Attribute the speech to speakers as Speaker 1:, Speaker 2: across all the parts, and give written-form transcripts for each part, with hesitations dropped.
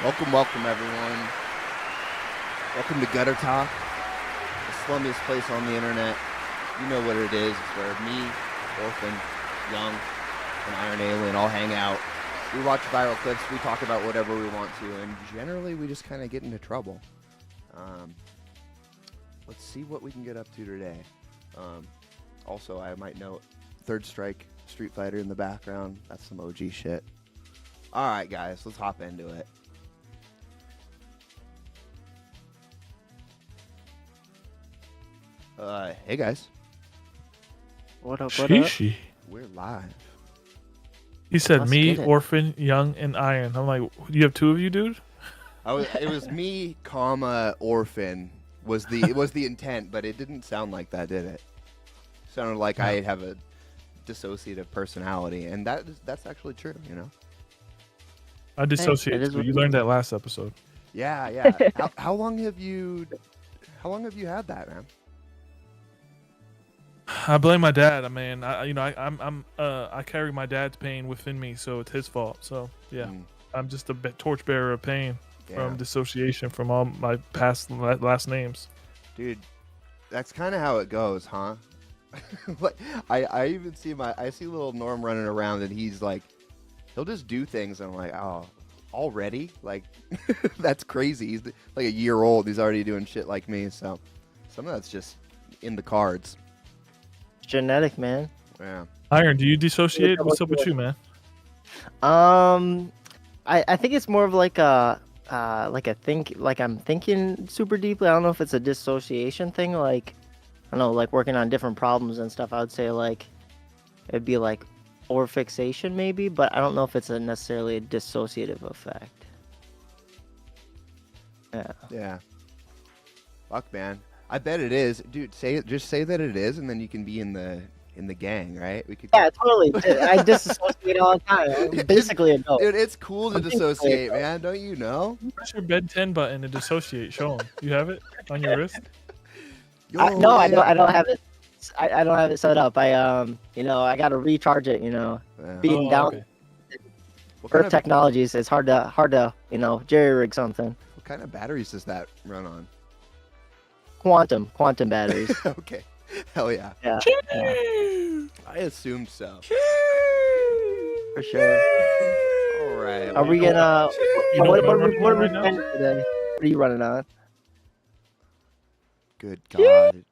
Speaker 1: Welcome, everyone. Welcome to Gutter Talk, the slummiest place on the internet. You know what it is. It's where me, Orphan, Young, and Iron Alien all hang out. We watch viral clips. We talk about whatever we want to, and generally we just kind of get into trouble. Let's see what we can get up to today. Also, I might note Third Strike Street Fighter in the background. That's some OG shit. All right, guys, let's hop into it. Hey guys,
Speaker 2: What up? What up?
Speaker 3: Sheesh.
Speaker 1: we're live.
Speaker 3: He said
Speaker 2: Let's
Speaker 3: me,
Speaker 2: get it.
Speaker 3: Orphan, Young, and Iron. I'm like, you have two of you, dude?
Speaker 1: It was me, comma Orphan was the intent, but it didn't sound like that, did it? Sounded like I have a dissociative personality, and that's actually true, you know.
Speaker 3: I dissociate.
Speaker 2: is
Speaker 3: too.
Speaker 2: what
Speaker 3: You
Speaker 2: it
Speaker 3: learned that last episode.
Speaker 1: Yeah. How long have you had that, man?
Speaker 3: I blame my dad. I carry my dad's pain within me, so it's his fault. So yeah, I'm just a torchbearer of pain from dissociation from all my past last names.
Speaker 1: Dude, that's kind of how it goes, huh? Like I even see little Norm running around, and he's like, he'll just do things, and I'm like, oh, already? Like, that's crazy. He's like a year old. He's already doing shit like me. So some of that's just in the cards.
Speaker 2: Genetic, man.
Speaker 1: Yeah.
Speaker 3: Iron, do you dissociate? What's up with you, man?
Speaker 2: I think it's more of like I'm thinking super deeply. I don't know if it's a dissociation thing. Like, I don't know, like working on different problems and stuff. I would say like it'd be like or fixation maybe, but I don't know if it's necessarily a dissociative effect. Yeah.
Speaker 1: Yeah. Fuck, man. I bet it is, dude. Just say that it is, and then you can be in the gang, right? We could.
Speaker 2: Yeah, totally. I disassociate all the time. I'm basically a dope.
Speaker 1: Dude, it's cool to
Speaker 2: I'm basically
Speaker 1: dissociate,
Speaker 2: a dope.
Speaker 1: man. Don't you know?
Speaker 3: What's your Ben 10 button to dissociate? Show him. You have it on your wrist?
Speaker 2: No, I don't have it. I don't have it set up. I gotta recharge it.
Speaker 1: Yeah.
Speaker 2: Being down
Speaker 3: okay.
Speaker 1: What kind
Speaker 2: Earth
Speaker 1: of
Speaker 2: technologies, it's hard to jerry rig something.
Speaker 1: what kind of batteries does that run on?
Speaker 2: Quantum batteries.
Speaker 1: Okay. Hell yeah.
Speaker 2: Yeah,
Speaker 1: I assumed so.
Speaker 2: for sure.
Speaker 1: All right.
Speaker 2: Are we gonna?
Speaker 3: You know
Speaker 2: What
Speaker 3: what I'm
Speaker 2: are we
Speaker 3: running on right
Speaker 2: planning today? What are you running on?
Speaker 1: Good God.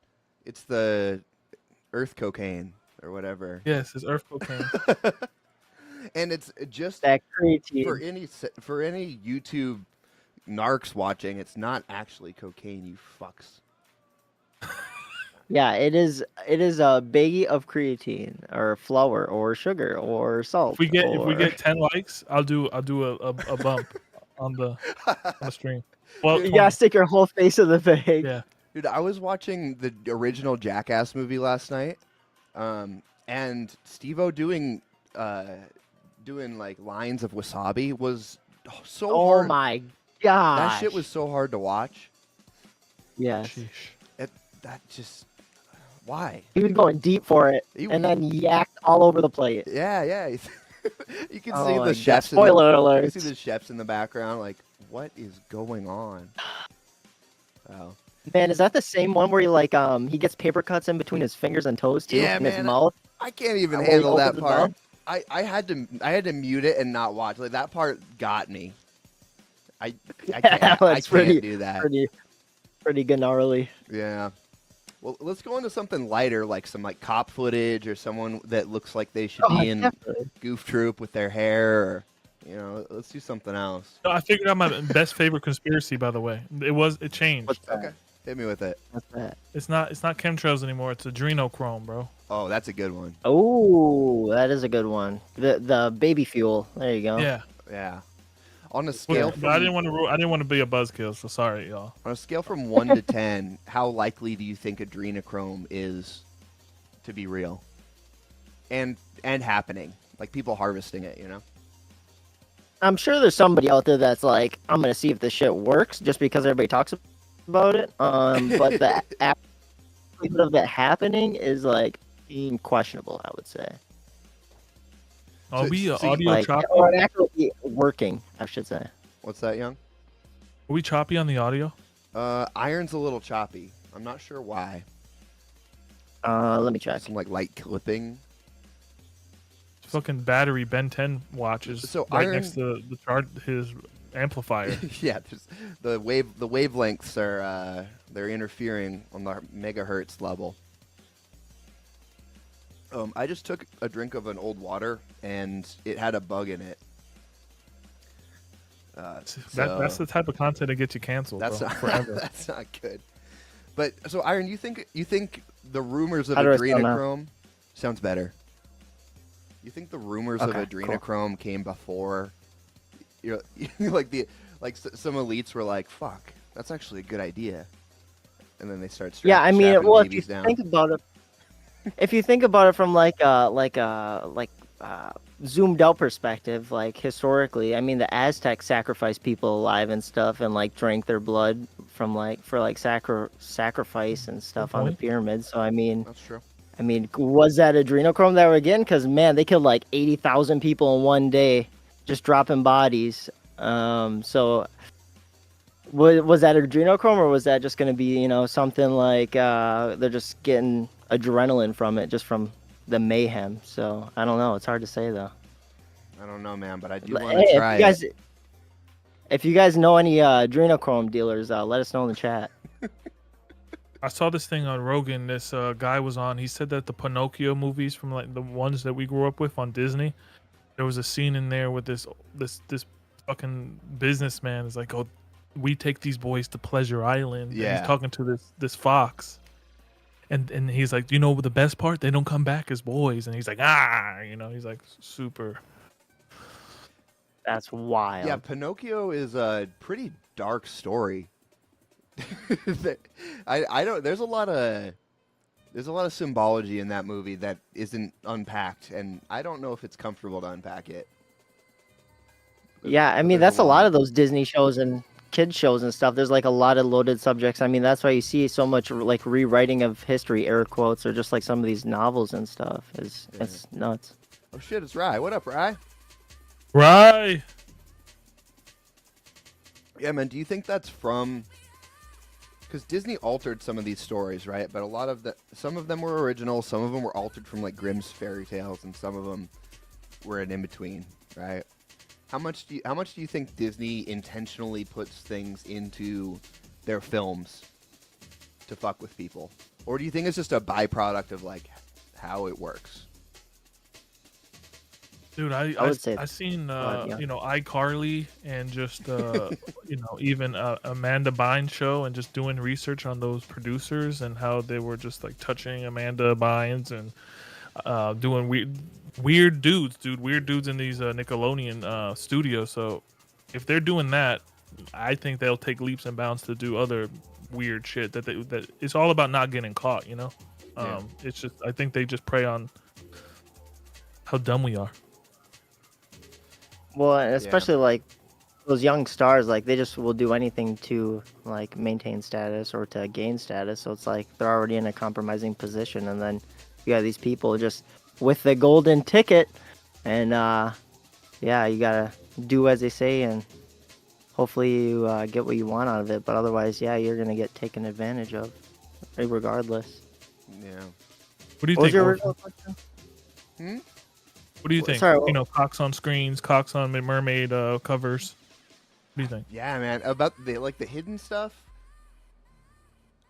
Speaker 1: It's the Earth cocaine or whatever.
Speaker 3: Yes, it's Earth cocaine.
Speaker 1: And it's just
Speaker 2: That creatine.
Speaker 1: for any YouTube narcs watching, it's not actually cocaine, you fucks.
Speaker 2: Yeah, it is a baggie of creatine or flour or sugar or salt.
Speaker 3: If we get 10 likes, I'll do a bump on the stream. Well,
Speaker 2: you gotta stick your whole face in the bag.
Speaker 3: yeah.
Speaker 1: Dude, I was watching the original Jackass movie last night, and Steve-O doing like lines of wasabi was so
Speaker 2: Oh
Speaker 1: hard.
Speaker 2: my god.
Speaker 1: That shit was so hard to watch.
Speaker 2: Yes.
Speaker 3: Sheesh.
Speaker 1: That just why?
Speaker 2: He was going deep for it,
Speaker 1: He-
Speaker 2: and then yacked all over the plate.
Speaker 1: Yeah. You can
Speaker 2: Oh
Speaker 1: see
Speaker 2: my
Speaker 1: the
Speaker 2: God.
Speaker 1: chefs.
Speaker 2: Spoiler
Speaker 1: You
Speaker 2: alert.
Speaker 1: can see the chefs in the background. Like, what is going on? Oh.
Speaker 2: Man, is that the same one where he gets paper cuts in between his fingers and toes too,
Speaker 1: Yeah,
Speaker 2: in his
Speaker 1: man.
Speaker 2: mouth?
Speaker 1: I can't even
Speaker 2: When he
Speaker 1: handle that
Speaker 2: opens his
Speaker 1: part.
Speaker 2: mouth?
Speaker 1: I had to mute it and not watch. Like that part got me. I can't, I
Speaker 2: It's
Speaker 1: can't do that.
Speaker 2: Pretty gnarly.
Speaker 1: Yeah. Well, let's go into something lighter, like some cop footage or someone that looks like they should be in
Speaker 2: Definitely.
Speaker 1: Goof Troop with their hair. Or, let's do something else.
Speaker 3: No, I figured out my best favorite conspiracy. By the way, it changed.
Speaker 2: What's that?
Speaker 1: Okay, hit me with it.
Speaker 2: What's that?
Speaker 3: It's not chemtrails anymore. It's adrenochrome, bro.
Speaker 1: Oh, that's a good one.
Speaker 2: Oh, that is a good one. The baby fuel. There you go.
Speaker 3: Yeah.
Speaker 1: Yeah. On a scale
Speaker 3: But I didn't
Speaker 1: from
Speaker 3: want to be a buzzkill, so sorry, y'all.
Speaker 1: 1 to 10, how likely do you think adrenochrome is to be real and happening? Like people harvesting it,
Speaker 2: I'm sure there's somebody out there that's like, I'm gonna see if this shit works just because everybody talks about it. But the likelihood of that happening is like questionable, I would say.
Speaker 3: I'll be an
Speaker 1: so you
Speaker 3: audio
Speaker 2: Like,
Speaker 3: chopper.
Speaker 2: or it actually working, I should say.
Speaker 1: What's that, Young?
Speaker 3: Are we choppy on the audio?
Speaker 1: Iron's a little choppy. I'm not sure why.
Speaker 2: Let me check.
Speaker 1: Some like light clipping.
Speaker 3: Fucking battery Ben 10 watches
Speaker 1: So
Speaker 3: right
Speaker 1: Iron...
Speaker 3: next to his amplifier.
Speaker 1: Yeah, the wavelengths are they're interfering on the megahertz level. I just took a drink of an old water and it had a bug in it.
Speaker 3: That's the type of content that gets you canceled.
Speaker 1: That's
Speaker 3: bro,
Speaker 1: not,
Speaker 3: forever.
Speaker 1: that's not good. But so Iron, you think the rumors of
Speaker 2: How do I sound now?
Speaker 1: adrenochrome sounds better? You think the rumors of adrenochrome came before? You know, some elites were like, "Fuck, that's actually a good idea," and then they start.
Speaker 2: Yeah, I mean,
Speaker 1: strapping
Speaker 2: well, if you
Speaker 1: babies down.
Speaker 2: think about it, if you think about it from like zoomed out perspective, like historically, I mean, the Aztecs sacrificed people alive and stuff, and like drank their blood from sacrifice and stuff on the pyramids. So I mean,
Speaker 1: That's true.
Speaker 2: I mean, was that adrenochrome that were getting? Because man, they killed like 80,000 people in one day, just dropping bodies. So was that adrenochrome, or was that just going to be, something like they're just getting adrenaline from it, just from the mayhem? So I don't know. It's hard to say though.
Speaker 1: I don't know, man, but I do want to try it.
Speaker 2: If you guys know any adrenochrome dealers, let us know in the chat.
Speaker 3: I saw this thing on Rogan. This guy was on. He said that the Pinocchio movies, from like the ones that we grew up with on Disney, there was a scene in there with this fucking businessman is like, "Oh, we take these boys to Pleasure Island."
Speaker 1: Yeah.
Speaker 3: And he's talking to this fox, and he's like, "You know the best part? They don't come back as boys." And he's like, he's like super.
Speaker 2: That's wild.
Speaker 1: Yeah, Pinocchio is a pretty dark story. I don't. There's a lot of symbology in that movie that isn't unpacked, and I don't know if it's comfortable to unpack it.
Speaker 2: Yeah, I mean, that's a lot of those Disney shows and kids shows and stuff. There's like a lot of loaded subjects. I mean, that's why you see so much like rewriting of history, air quotes, or just like some of these novels and stuff. It's nuts.
Speaker 1: Oh shit, it's Rye. What up, Rye?
Speaker 3: Rye.
Speaker 1: Yeah, man. Do you think that's from? Because Disney altered some of these stories, right? But some of them were original, some of them were altered from like Grimm's fairy tales, and some of them were an in between, right? How much do you think Disney intentionally puts things into their films to fuck with people, or do you think it's just a byproduct of like how it works?
Speaker 3: Dude, I seen iCarly and just even Amanda Bynes show, and just doing research on those producers and how they were just like touching Amanda Bynes and doing weird dudes in these Nickelodeon studios. So if they're doing that, I think they'll take leaps and bounds to do other weird shit that it's all about not getting caught,
Speaker 1: Yeah.
Speaker 3: It's just, I think they just prey on how dumb we are.
Speaker 2: Well, especially like those young stars, like they just will do anything to like maintain status or to gain status. So it's like they're already in a compromising position, and then you got these people just with the golden ticket, and you gotta do as they say, and hopefully you get what you want out of it. But otherwise, you're gonna get taken advantage of, regardless.
Speaker 1: Yeah.
Speaker 3: What do you
Speaker 2: What was
Speaker 3: think?
Speaker 2: your
Speaker 3: Orphan?
Speaker 2: original question?
Speaker 3: What do you think?
Speaker 2: Sorry,
Speaker 3: Cocks on screens, cocks on mermaid covers. What do you think?
Speaker 1: Yeah, man. About the hidden stuff.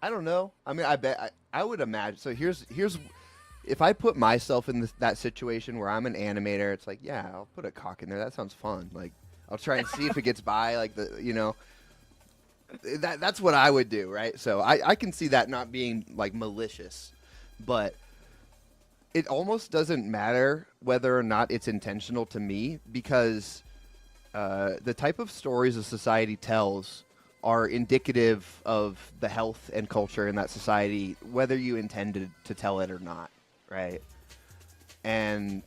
Speaker 1: I don't know. I mean, I bet I would imagine. So here's if I put myself in that situation where I'm an animator, it's like, yeah, I'll put a cock in there. That sounds fun. Like, I'll try and see if it gets by. Like that's what I would do, right? So I can see that not being like malicious, but it almost doesn't matter whether or not it's intentional to me, because the type of stories a society tells are indicative of the health and culture in that society, whether you intended to tell it or not, right? And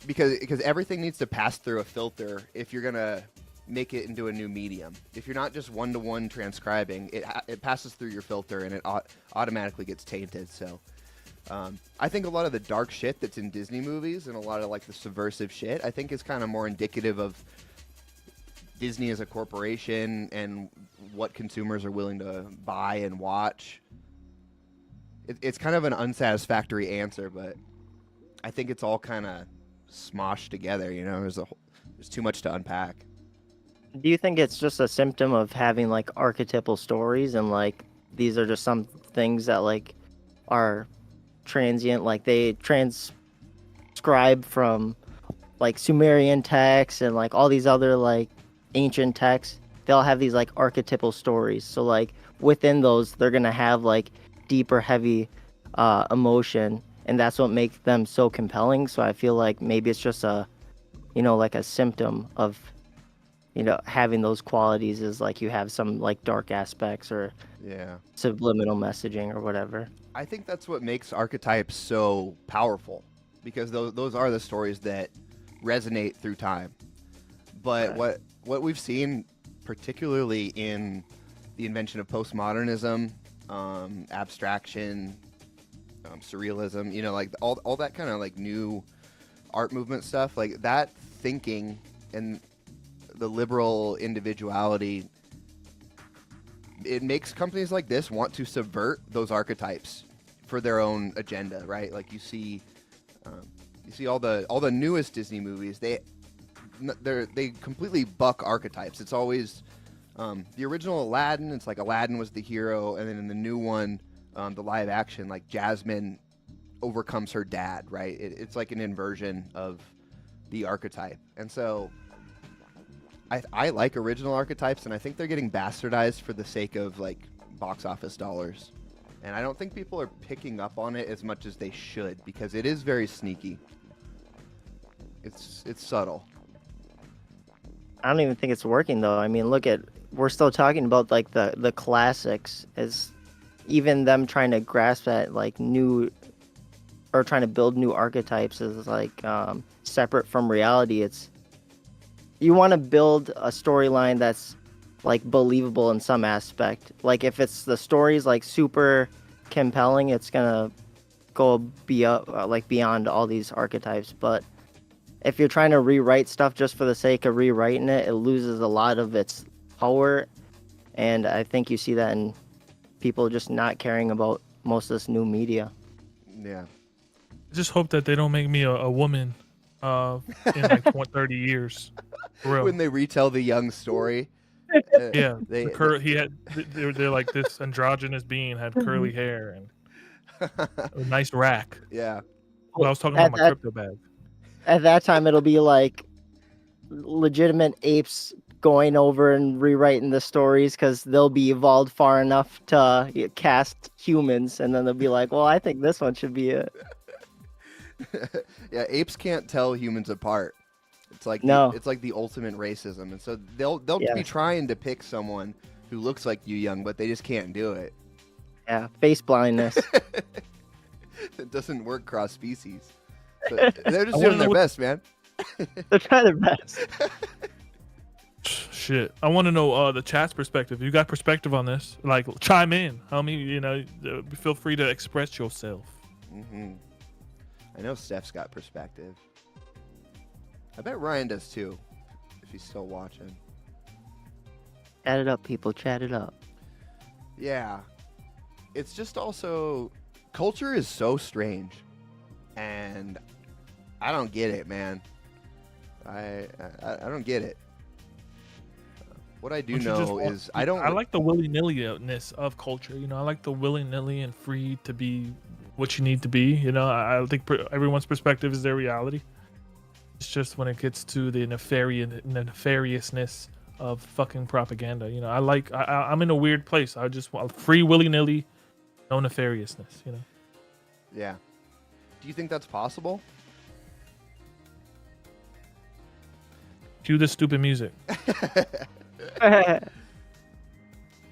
Speaker 1: because everything needs to pass through a filter if you're gonna make it into a new medium. If you're not just one-to-one transcribing, it passes through your filter and it automatically gets tainted. So I think a lot of the dark shit that's in Disney movies and a lot of like the subversive shit, I think is kind of more indicative of Disney as a corporation and what consumers are willing to buy and watch. It's kind of an unsatisfactory answer, but I think it's all kind of smoshed together. You know, there's too much to unpack.
Speaker 2: Do you think it's just a symptom of having like archetypal stories and like these are just some things that like are transient, like they transcribe from like Sumerian texts and like all these other like ancient texts? They'll have these like archetypal stories. So like within those, they're gonna have like deeper, heavy emotion, and that's what makes them so compelling. So I feel like maybe it's just a, you know, like a symptom of, you know, having those qualities is like you have some like dark aspects or subliminal messaging or whatever.
Speaker 1: I think that's what makes archetypes so powerful, because those are the stories that resonate through time. But what we've seen, particularly in the invention of postmodernism, abstraction, surrealism, you know, like all that kind of like new art movement stuff, like that thinking and the liberal individuality, it makes companies like this want to subvert those archetypes for their own agenda, right? Like you see all the newest Disney movies, they completely buck archetypes. It's always the original Aladdin. It's like Aladdin was the hero, and then in the new one, the live action, like Jasmine overcomes her dad, right? It's like an inversion of the archetype, and so I like original archetypes, and I think they're getting bastardized for the sake of like box office dollars. And I don't think people are picking up on it as much as they should, because it is very sneaky. It's subtle.
Speaker 2: I don't even think it's working though. I mean, we're still talking about like the classics, as even them trying to grasp at like new, or trying to build new archetypes is like separate from reality. You want to build a storyline that's like believable in some aspect. Like if it's the story's like super compelling, it's gonna go beyond all these archetypes. But if you're trying to rewrite stuff just for the sake of rewriting it, it loses a lot of its power. And I think you see that in people just not caring about most of this new media.
Speaker 1: Yeah.
Speaker 3: I just hope that they don't make me a woman in like 30 years. For real.
Speaker 1: When they retell the young story.
Speaker 3: Yeah, they're like this androgynous being had curly hair and a nice rack.
Speaker 1: Yeah.
Speaker 3: Well, I was talking about my crypto bag.
Speaker 2: At that time, it'll be like legitimate apes going over and rewriting the stories because they'll be evolved far enough to cast humans, and then they'll be like, well, I think this one should be it.
Speaker 1: Yeah, apes can't tell humans apart. It's like it's like the ultimate racism, and so they'll be trying to pick someone who looks like you young, but they just can't do it.
Speaker 2: Yeah, face blindness.
Speaker 1: It doesn't work cross species. But they're just doing their best, man.
Speaker 2: They're trying their best.
Speaker 3: Shit, I want to know the chat's perspective. You got perspective on this? Like, chime in. Homie, you know, feel free to express yourself.
Speaker 1: Mm-hmm. I know Steph's got perspective. I bet Ryan does too, if he's still watching.
Speaker 2: Chat it up, people. Chat it up.
Speaker 1: Yeah. It's just also, culture is so strange. And I don't get it, man. I don't get it. What I do know is I
Speaker 3: like the willy-nilly-ness of culture. You know, I like the willy-nilly and free to be what you need to be. You know, I think everyone's perspective is their reality. It's just when it gets to the nefariousness of fucking propaganda. You know, I'm in a weird place. I just want free willy-nilly, no nefariousness. You know.
Speaker 1: Yeah. Do you think that's possible?
Speaker 3: Cue the stupid music.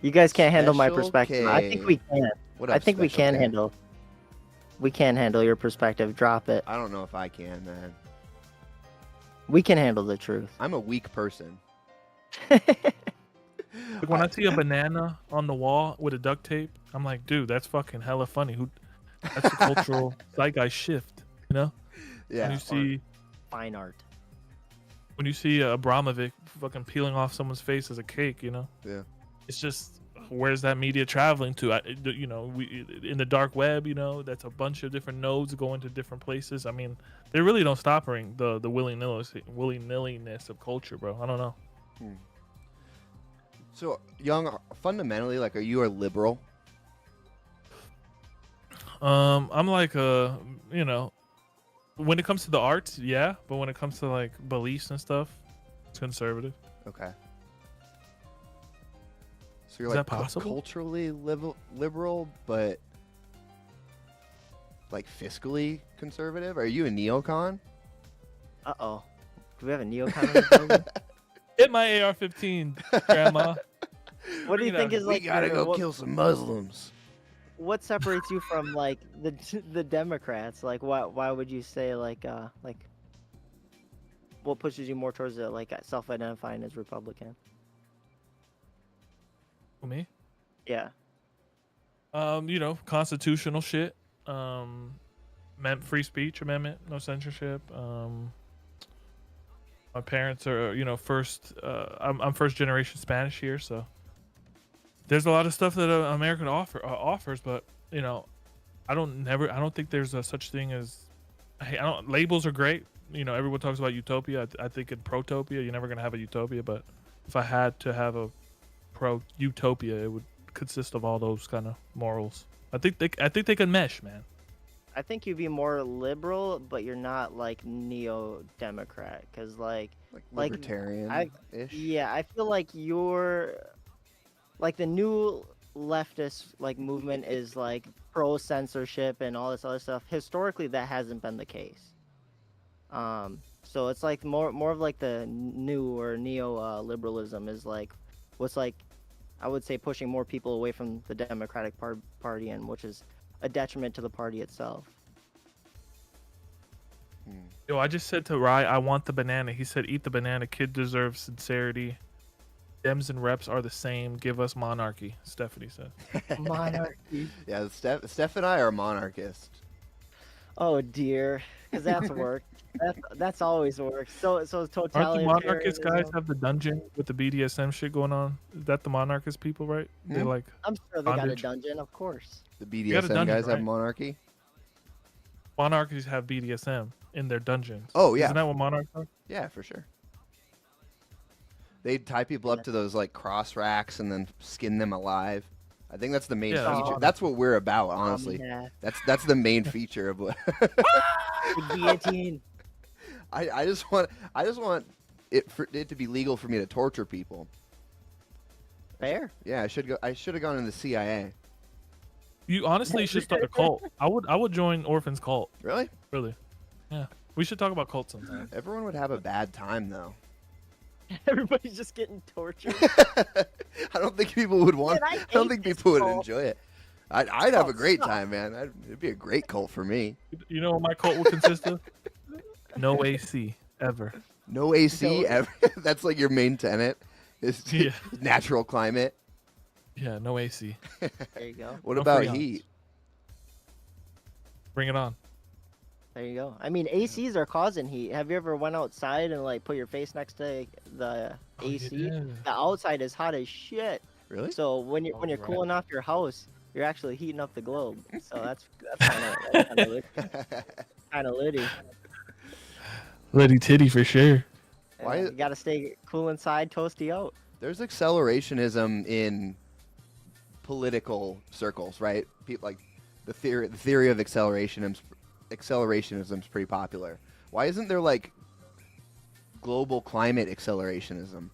Speaker 2: You guys can't handle my perspective. I think we can.
Speaker 1: I think
Speaker 2: we can handle. We can handle your perspective. Drop it.
Speaker 1: I don't know if I can, man.
Speaker 2: We can handle the truth.
Speaker 1: I'm a weak person.
Speaker 3: When I see a banana on the wall with a duct tape, I'm like, dude, that's fucking hella funny. That's a cultural zeitgeist shift, you know?
Speaker 1: Yeah.
Speaker 3: When you see
Speaker 2: fine art.
Speaker 3: when you see Abramovic fucking peeling off someone's face as a cake, you know.
Speaker 1: Yeah.
Speaker 3: It's just, where's that media traveling to? You know, we in the dark web, you know, that's a bunch of different nodes going to different places. I mean, they really don't stop the willy-nilliness of culture, bro. I don't know.
Speaker 1: So, Young, fundamentally, like, are you a liberal?
Speaker 3: I'm like you know, when it comes to the arts, yeah, but when it comes to like beliefs and stuff, it's conservative.
Speaker 1: Okay. So you're
Speaker 3: Is
Speaker 1: like
Speaker 3: that possible?
Speaker 1: culturally liberal, but like fiscally conservative? Are you a neocon?
Speaker 2: Uh-oh. Do we have a neocon in the building?
Speaker 3: Hit my AR-15, Grandma.
Speaker 2: What do you think is like?
Speaker 1: We gotta
Speaker 2: your-
Speaker 1: go
Speaker 2: what,
Speaker 1: kill some Muslims.
Speaker 2: what separates you from like the Democrats? Like, why would you say like what pushes you more towards the like self-identifying as Republican?
Speaker 3: Me?
Speaker 2: Yeah.
Speaker 3: You know, constitutional shit. Free speech amendment, no censorship. My parents are, you know, I'm first generation Spanish here, so there's a lot of stuff that American offers, but you know, I don't think there's a such thing as, labels are great. You know, everyone talks about utopia. I think in protopia, you're never gonna have a utopia, but if I had to have a pro-utopia, it would consist of all those kind of morals. I think they can mesh, man.
Speaker 2: I think you'd be more liberal, but you're not like neo-democrat, because like
Speaker 1: Libertarian-ish?
Speaker 2: yeah, I feel like you're like the new leftist like movement is like pro censorship and all this other stuff. Historically, that hasn't been the case. So it's like more of like the new or neo liberalism is like what's like, I would say, pushing more people away from the Democratic Party, and which is a detriment to the party itself.
Speaker 3: Yo, I just said to Rye, I want the banana. He said, eat the banana. Kid deserves sincerity. Dems and reps are the same. Give us monarchy, Stephanie said.
Speaker 2: Monarchy.
Speaker 1: Yeah, Steph and I are monarchists.
Speaker 2: Oh dear, because that's work. That's always work. So
Speaker 3: Aren't the
Speaker 2: totalitarianism.
Speaker 3: monarchist guys have the dungeon with the BDSM shit going on? Is that the monarchist people, right? They like
Speaker 2: I'm sure they got a
Speaker 3: bondage.
Speaker 2: dungeon, of course.
Speaker 1: The
Speaker 3: got a
Speaker 1: BDSM
Speaker 3: dungeon,
Speaker 1: guys have
Speaker 3: right?
Speaker 1: monarchy?
Speaker 3: monarchies have BDSM in their dungeons.
Speaker 1: Oh, yeah.
Speaker 3: Isn't that what monarchs are?
Speaker 1: Yeah, for sure. They'd tie people up to those like cross racks and then skin them alive. I think that's the main
Speaker 3: Yeah,
Speaker 1: feature.
Speaker 3: that's
Speaker 1: That's what we're about, honestly.
Speaker 2: Yeah.
Speaker 1: That's the main feature of what.
Speaker 2: The guillotine.
Speaker 1: I just want it to be legal for me to torture people.
Speaker 2: Fair.
Speaker 1: Yeah, I should have gone in the CIA.
Speaker 3: You honestly should start a cult. I would join Orphan's cult.
Speaker 1: Really?
Speaker 3: Really. Yeah. We should talk about cults sometime.
Speaker 1: Everyone would have a bad time though.
Speaker 2: Everybody's just getting tortured.
Speaker 1: I don't think people would want.
Speaker 2: Man, I
Speaker 1: I don't
Speaker 2: hate
Speaker 1: think
Speaker 2: this
Speaker 1: people would
Speaker 2: cult.
Speaker 1: enjoy it. I'd have a
Speaker 2: Oh,
Speaker 1: great
Speaker 2: suck.
Speaker 1: time, man. It'd be a great cult for me.
Speaker 3: You know what my cult would consist of? No AC ever.
Speaker 1: No AC
Speaker 2: No.
Speaker 1: ever. That's like your main tenet. Is
Speaker 3: Yeah.
Speaker 1: natural climate.
Speaker 3: Yeah, no AC.
Speaker 2: There you go.
Speaker 1: What
Speaker 3: No
Speaker 1: about
Speaker 3: freons.
Speaker 1: heat?
Speaker 3: Bring it on.
Speaker 2: There you go. I mean, ACs are causing heat. Have you ever went outside and like put your face next to the AC?
Speaker 3: Yeah.
Speaker 2: The outside is hot as shit.
Speaker 1: Really?
Speaker 2: So when you're
Speaker 3: Alright.
Speaker 2: cooling off your house, you're actually heating up the globe. So that's kind of litty.
Speaker 3: Letty titty for sure.
Speaker 1: Why
Speaker 2: You
Speaker 1: is-
Speaker 2: gotta stay cool inside, toasty out.
Speaker 1: There's accelerationism in political circles, right? People like the theory of accelerationism is pretty popular. Why isn't there like global climate accelerationism?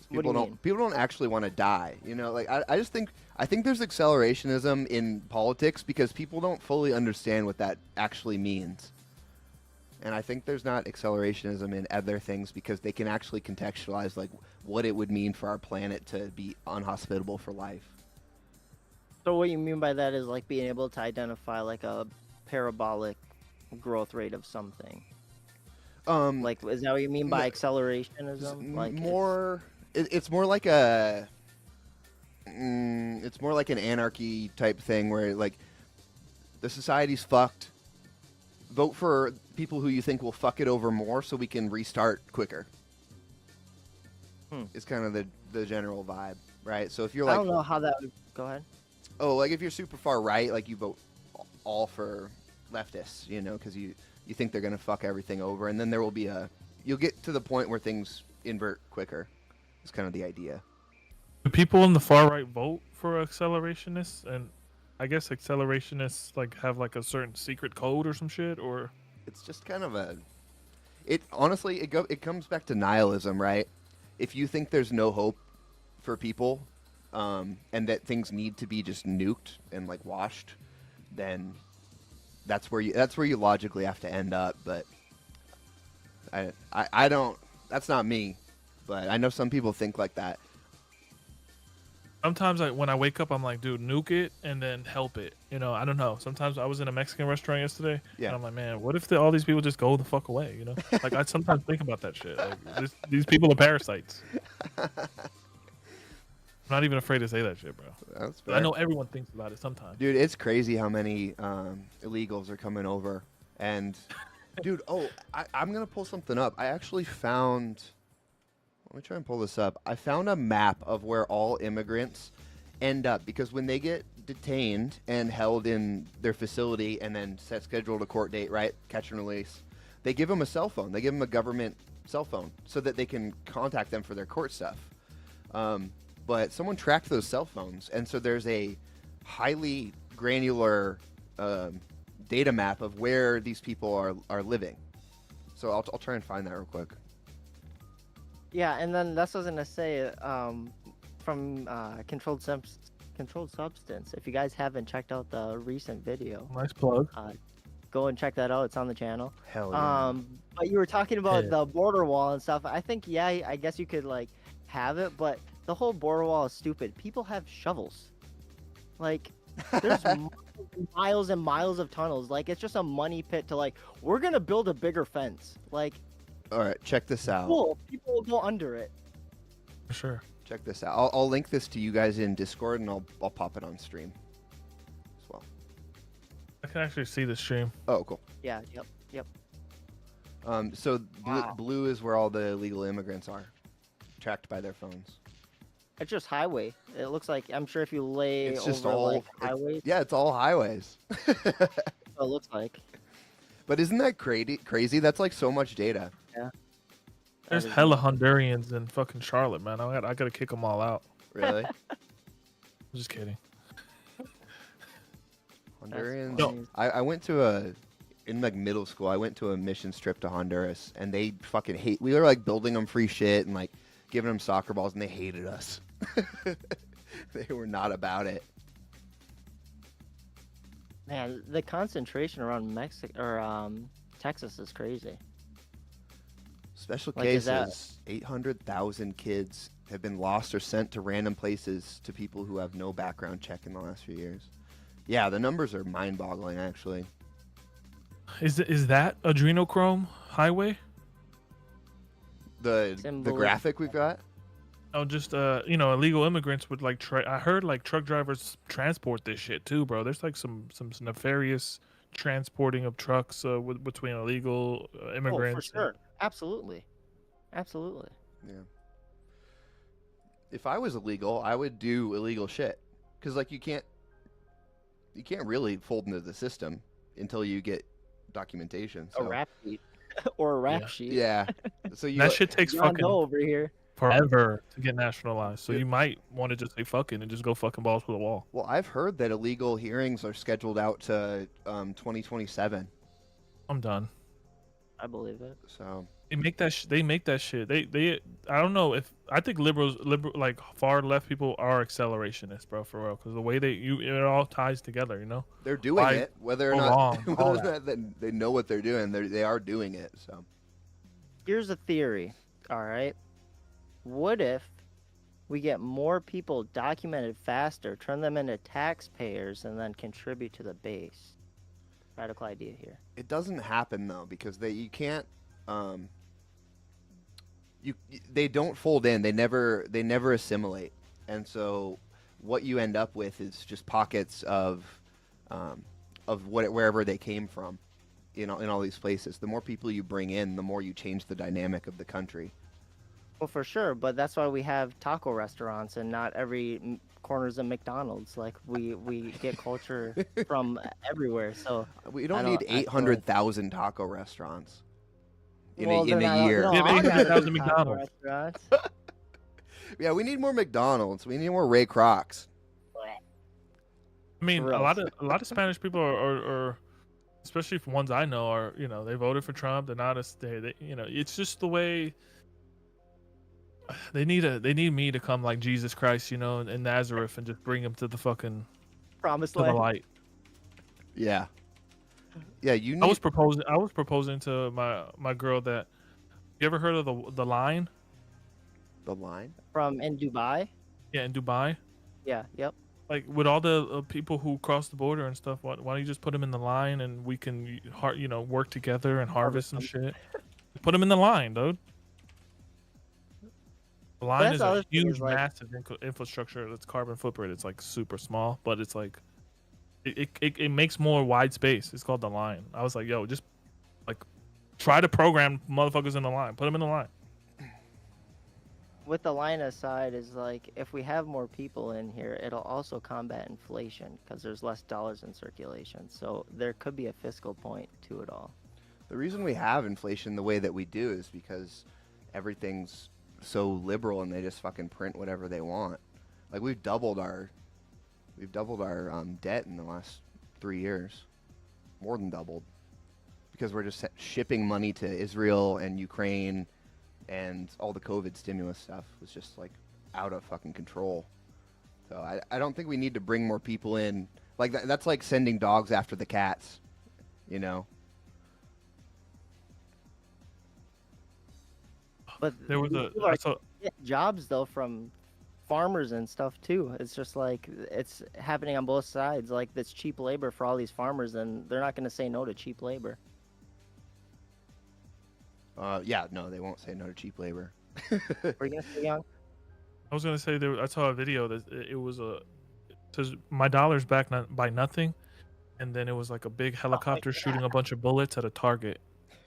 Speaker 2: What do you mean?
Speaker 1: People don't actually want to die. You know, like I think there's accelerationism in politics because people don't fully understand what that actually means. And I think there's not accelerationism in other things because they can actually contextualize like what it would mean for our planet to be unhospitable for life.
Speaker 2: So what you mean by that is like being able to identify like a parabolic growth rate of something. Like, is that what you mean by accelerationism? Like
Speaker 1: it's more like a it's more like an anarchy type thing where like the society's fucked. vote for people who you think will fuck it over more, so we can restart quicker. It's kind of the general vibe, right? So if you're
Speaker 2: I
Speaker 1: like,
Speaker 2: don't know how that would go ahead.
Speaker 1: oh, like if you're super far right, like you vote all for leftists, you know, because you think they're gonna fuck everything over, and then there will be you'll get to the point where things invert quicker. It's kind of the idea.
Speaker 3: Do people on the far right vote for accelerationists? And I guess accelerationists like have like a certain secret code or some shit, or
Speaker 1: It's just kind of it honestly it comes back to nihilism, right? If you think there's no hope for people, and that things need to be just nuked and like washed, then that's where you logically have to end up. But I don't. That's not me. But I know some people think like that.
Speaker 3: sometimes like when I wake up, I'm like, dude, nuke it and then help it. You know, I don't know. Sometimes I was in a Mexican restaurant yesterday,
Speaker 1: Yeah.
Speaker 3: and I'm like, man, what if all these people just go the fuck away? You know, like I sometimes think about that shit. Like these people are parasites. I'm not even afraid to say that shit, bro.
Speaker 1: That's
Speaker 3: But I know everyone thinks about it sometimes.
Speaker 1: Dude, it's crazy how many illegals are coming over. And, dude, I'm going to pull something up. I actually found... Let me try and pull this up. I found a map of where all immigrants end up. Because when they get detained and held in their facility and then scheduled a court date, right? Catch and release. They give them a cell phone. They give them a government cell phone so that they can contact them for their court stuff. But someone tracked those cell phones, and so there's a highly granular data map of where these people are living. So I'll try and find that real quick.
Speaker 2: Yeah, and then that's what I was gonna say. From controlled substance. If you guys haven't checked out the recent video,
Speaker 3: Nice plug.
Speaker 2: go and check that out. It's on the channel.
Speaker 1: Hell yeah.
Speaker 2: But you were talking about the border wall and stuff. I think I guess you could like have it, but the whole border wall is stupid. People have shovels. Like there's miles and miles of tunnels. Like it's just a money pit to like we're gonna build a bigger fence. Like
Speaker 1: All right, check this out.
Speaker 2: cool, people will go under it.
Speaker 3: For sure.
Speaker 1: Check this out. I'll link this to you guys in Discord, and I'll pop it on stream as well.
Speaker 3: I can actually see the stream.
Speaker 1: Oh, cool.
Speaker 2: Yeah. Yep.
Speaker 1: So
Speaker 2: Wow.
Speaker 1: blue is where all the illegal immigrants are, tracked by their phones.
Speaker 2: It's just highway. It looks like I'm sure if you lay
Speaker 1: It's
Speaker 2: over
Speaker 1: just all
Speaker 2: like highways,
Speaker 1: Yeah, it's all highways.
Speaker 2: that's what it looks like.
Speaker 1: But isn't that crazy? That's like so much data.
Speaker 3: There's
Speaker 2: That is-
Speaker 3: hella Hondurans in fucking Charlotte, man. I gotta kick them all out.
Speaker 1: Really?
Speaker 3: I'm just kidding.
Speaker 1: Hondurans.
Speaker 2: funny.
Speaker 1: I went in like middle school. I went to a mission trip to Honduras, and they fucking hate. We were like building them free shit and like giving them soccer balls, and they hated us. They were not about it.
Speaker 2: Man, the concentration around Mexico or Texas is crazy.
Speaker 1: Special
Speaker 2: Like, is
Speaker 1: cases.
Speaker 2: that-
Speaker 1: 800,000 kids have been lost or sent to random places to people who have no background check in the last few years. Yeah, the numbers are mind-boggling, actually.
Speaker 3: Is that adrenochrome highway?
Speaker 1: The
Speaker 2: Symbol-
Speaker 1: graphic we've got.
Speaker 3: Oh, just illegal immigrants would like. I heard like truck drivers transport this shit too, bro. There's like some nefarious transporting of trucks between illegal immigrants.
Speaker 2: Oh, for sure. Absolutely.
Speaker 1: Yeah. If I was illegal, I would do illegal shit. Because like you can't really fold into the system until you get documentation.
Speaker 2: A
Speaker 1: So
Speaker 2: rap sheet or a rap
Speaker 3: Yeah.
Speaker 2: sheet.
Speaker 1: yeah. So you
Speaker 3: That shit takes
Speaker 2: John
Speaker 3: fucking
Speaker 2: Doe over here.
Speaker 3: forever to get nationalized. So you might want to just say fucking and just go fucking balls to the wall.
Speaker 1: Well, I've heard that illegal hearings are scheduled out to 2027.
Speaker 3: I'm done.
Speaker 2: I believe it.
Speaker 1: So
Speaker 3: They make that shit. They I don't know if I think liberal like far left people are accelerationists, bro, for real. Because the way it all ties together, you know.
Speaker 1: they're doing
Speaker 3: Why
Speaker 1: it, whether or
Speaker 3: go
Speaker 1: not
Speaker 3: wrong, all
Speaker 1: whether or not they know what they're doing. They are doing it. So
Speaker 2: Here's a theory. All right. What if we get more people documented faster, turn them into taxpayers, and then contribute to the base? Radical idea here.
Speaker 1: it doesn't happen though because you can't. They don't fold in. They never assimilate, and so what you end up with is just pockets of wherever they came from, in all these places. The more people you bring in, the more you change the dynamic of the country.
Speaker 2: Well, for sure, but that's why we have taco restaurants and not every corners of McDonald's. Like we get culture from everywhere. So
Speaker 1: We
Speaker 2: I
Speaker 1: don't
Speaker 2: don't.
Speaker 1: need
Speaker 2: I feel like
Speaker 1: 800,000 taco restaurants
Speaker 2: well,
Speaker 1: in
Speaker 2: they're
Speaker 1: a
Speaker 2: not. They
Speaker 1: year.
Speaker 2: don't
Speaker 3: We have
Speaker 2: all gotta
Speaker 3: 800,000
Speaker 2: be taco
Speaker 3: McDonald's.
Speaker 2: restaurants.
Speaker 1: Yeah, we need more McDonald's. We need more Ray Krocs.
Speaker 3: I mean,
Speaker 2: For
Speaker 3: a
Speaker 2: real.
Speaker 3: lot of Spanish people are especially for ones I know are they voted for Trump. They're not they it's just the way they need me to come like Jesus Christ in Nazareth and just bring him to the fucking
Speaker 2: Promised
Speaker 3: to the
Speaker 2: land.
Speaker 3: light.
Speaker 1: Yeah. Yeah, you
Speaker 3: I was
Speaker 1: need
Speaker 3: proposing to my girl that you ever heard of the line?
Speaker 1: the line.
Speaker 2: From in Dubai.
Speaker 3: Yeah, in Dubai.
Speaker 2: Yeah. Yep.
Speaker 3: Like with all the people who cross the border and stuff, why don't you just put them in the line and we can work together and harvest and shit. Put them in the line, dude. The line
Speaker 2: that's
Speaker 3: is
Speaker 2: the
Speaker 3: a
Speaker 2: other thing
Speaker 3: huge,
Speaker 2: is, like-
Speaker 3: massive infrastructure. That's carbon footprint. It's like super small, but it's like it makes more wide space. It's called the line. I was like, yo, just like try to program motherfuckers in the line. Put them in the line.
Speaker 2: With the line aside, is like if we have more people in here, it'll also combat inflation because there's less dollars in circulation. So there could be a fiscal point to it all.
Speaker 1: The reason we have inflation the way that we do is because everything's so liberal and they just fucking print whatever they want. Like we've doubled our debt in the last 3 years, more than doubled, because we're just shipping money to Israel and Ukraine, and all the COVID stimulus stuff was just like out of fucking control. So I don't think we need to bring more people in. Like that's like sending dogs after the cats, you know.
Speaker 2: But
Speaker 3: There was
Speaker 2: people
Speaker 3: I
Speaker 2: are
Speaker 3: saw
Speaker 2: getting jobs though from farmers and stuff too. It's just like it's happening on both sides. Like that's cheap labor for all these farmers, and they're not going to say no to cheap labor.
Speaker 1: Yeah, no, they won't say no to cheap labor.
Speaker 2: Were you going to say, Young?
Speaker 3: I was gonna say I saw a video that it was says my dollar's back by nothing, and then it was like a big helicopter shooting a bunch of bullets at a target.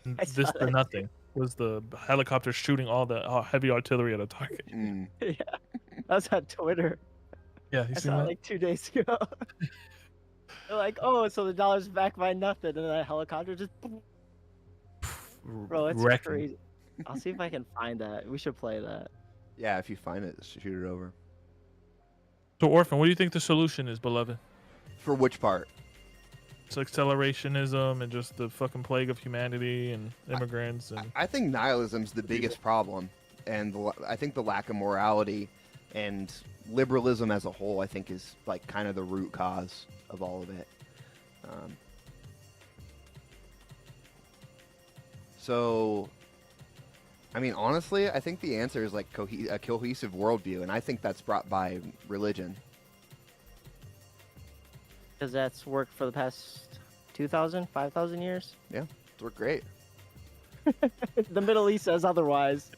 Speaker 3: And
Speaker 2: I saw
Speaker 3: this
Speaker 2: that
Speaker 3: the
Speaker 2: too.
Speaker 3: nothing was the helicopter shooting all the heavy artillery at a target.
Speaker 1: Mm.
Speaker 2: Yeah, that's on Twitter.
Speaker 3: Yeah, you
Speaker 2: I
Speaker 3: seen
Speaker 2: saw it
Speaker 3: that?
Speaker 2: like 2 days ago. They're like, oh, so the dollar's back by nothing, and then that helicopter just. Bro, it's
Speaker 3: Wrecking.
Speaker 2: crazy. I'll see if I can find that. We should play that.
Speaker 1: Yeah, if you find it, shoot it over.
Speaker 3: So, Orphan, what do you think the solution is, beloved?
Speaker 1: For which part?
Speaker 3: It's accelerationism and just the fucking plague of humanity and immigrants and
Speaker 1: I think nihilism's the biggest problem, and I think the lack of morality and liberalism as a whole, I think, is like kind of the root cause of all of it. So, I mean, honestly, I think the answer is like a cohesive worldview, and I think that's brought by religion.
Speaker 2: Because that's worked for the past 2,000, 5,000 years.
Speaker 1: It's worked great.
Speaker 2: The Middle East says otherwise.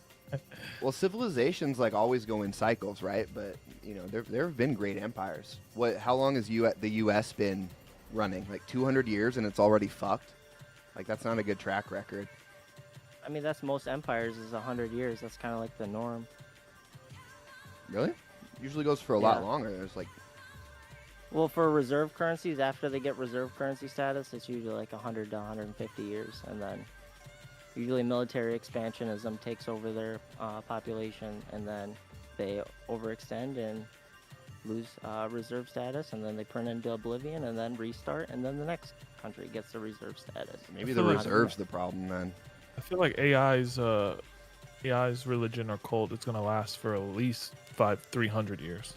Speaker 1: Well, civilizations like always go in cycles, right? But you know, there have been great empires. How long has the U.S. been running? Like 200 years, and it's already fucked. Like that's not a good track record.
Speaker 2: I mean, that's most empires is 100 years. That's kind of like the norm.
Speaker 1: Really? Usually goes for a lot
Speaker 2: Yeah.
Speaker 1: longer. There's like
Speaker 2: Well, for reserve currencies, after they get reserve currency status, it's usually like 100 to 150 years, and then usually military expansionism takes over their population, and then they overextend and lose reserve status, and then they print into oblivion, and then restart, and then the next country gets the reserve status.
Speaker 1: maybe
Speaker 3: I
Speaker 1: the
Speaker 3: feel like-
Speaker 1: reserve's the problem then.
Speaker 3: I feel like AI's religion or cult it's gonna last for at least 300 years.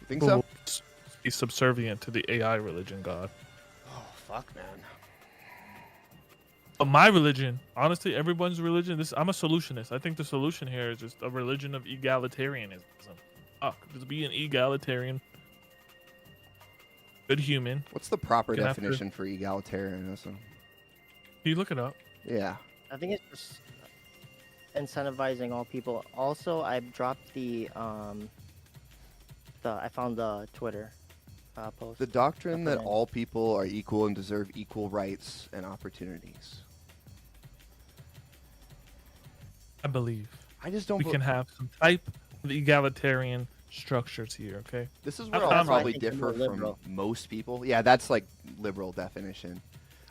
Speaker 1: You think
Speaker 3: People
Speaker 1: so?
Speaker 3: will be subservient to the AI religion god.
Speaker 1: Oh fuck, man.
Speaker 3: But my religion, honestly, everyone's religion. I'm a solutionist. I think the solution here is just a religion of egalitarianism. Fuck, just be an egalitarian, good human.
Speaker 1: What's the proper
Speaker 3: Gonna have to-
Speaker 1: definition for egalitarianism?
Speaker 3: Can you look it up?
Speaker 1: Yeah.
Speaker 2: I think it's just incentivizing all people. Also, I dropped I found the Twitter post.
Speaker 1: The doctrine
Speaker 2: I put
Speaker 1: that
Speaker 2: in.
Speaker 1: all people are equal and deserve equal rights and opportunities.
Speaker 3: I believe
Speaker 1: I just don't.
Speaker 3: we can have some type of egalitarian structures here. Okay.
Speaker 1: This is where
Speaker 3: That's
Speaker 1: I'll
Speaker 3: why I
Speaker 1: probably
Speaker 2: think you're
Speaker 1: differ
Speaker 2: more
Speaker 1: from
Speaker 2: liberal.
Speaker 1: most people. Yeah, that's like liberal definition.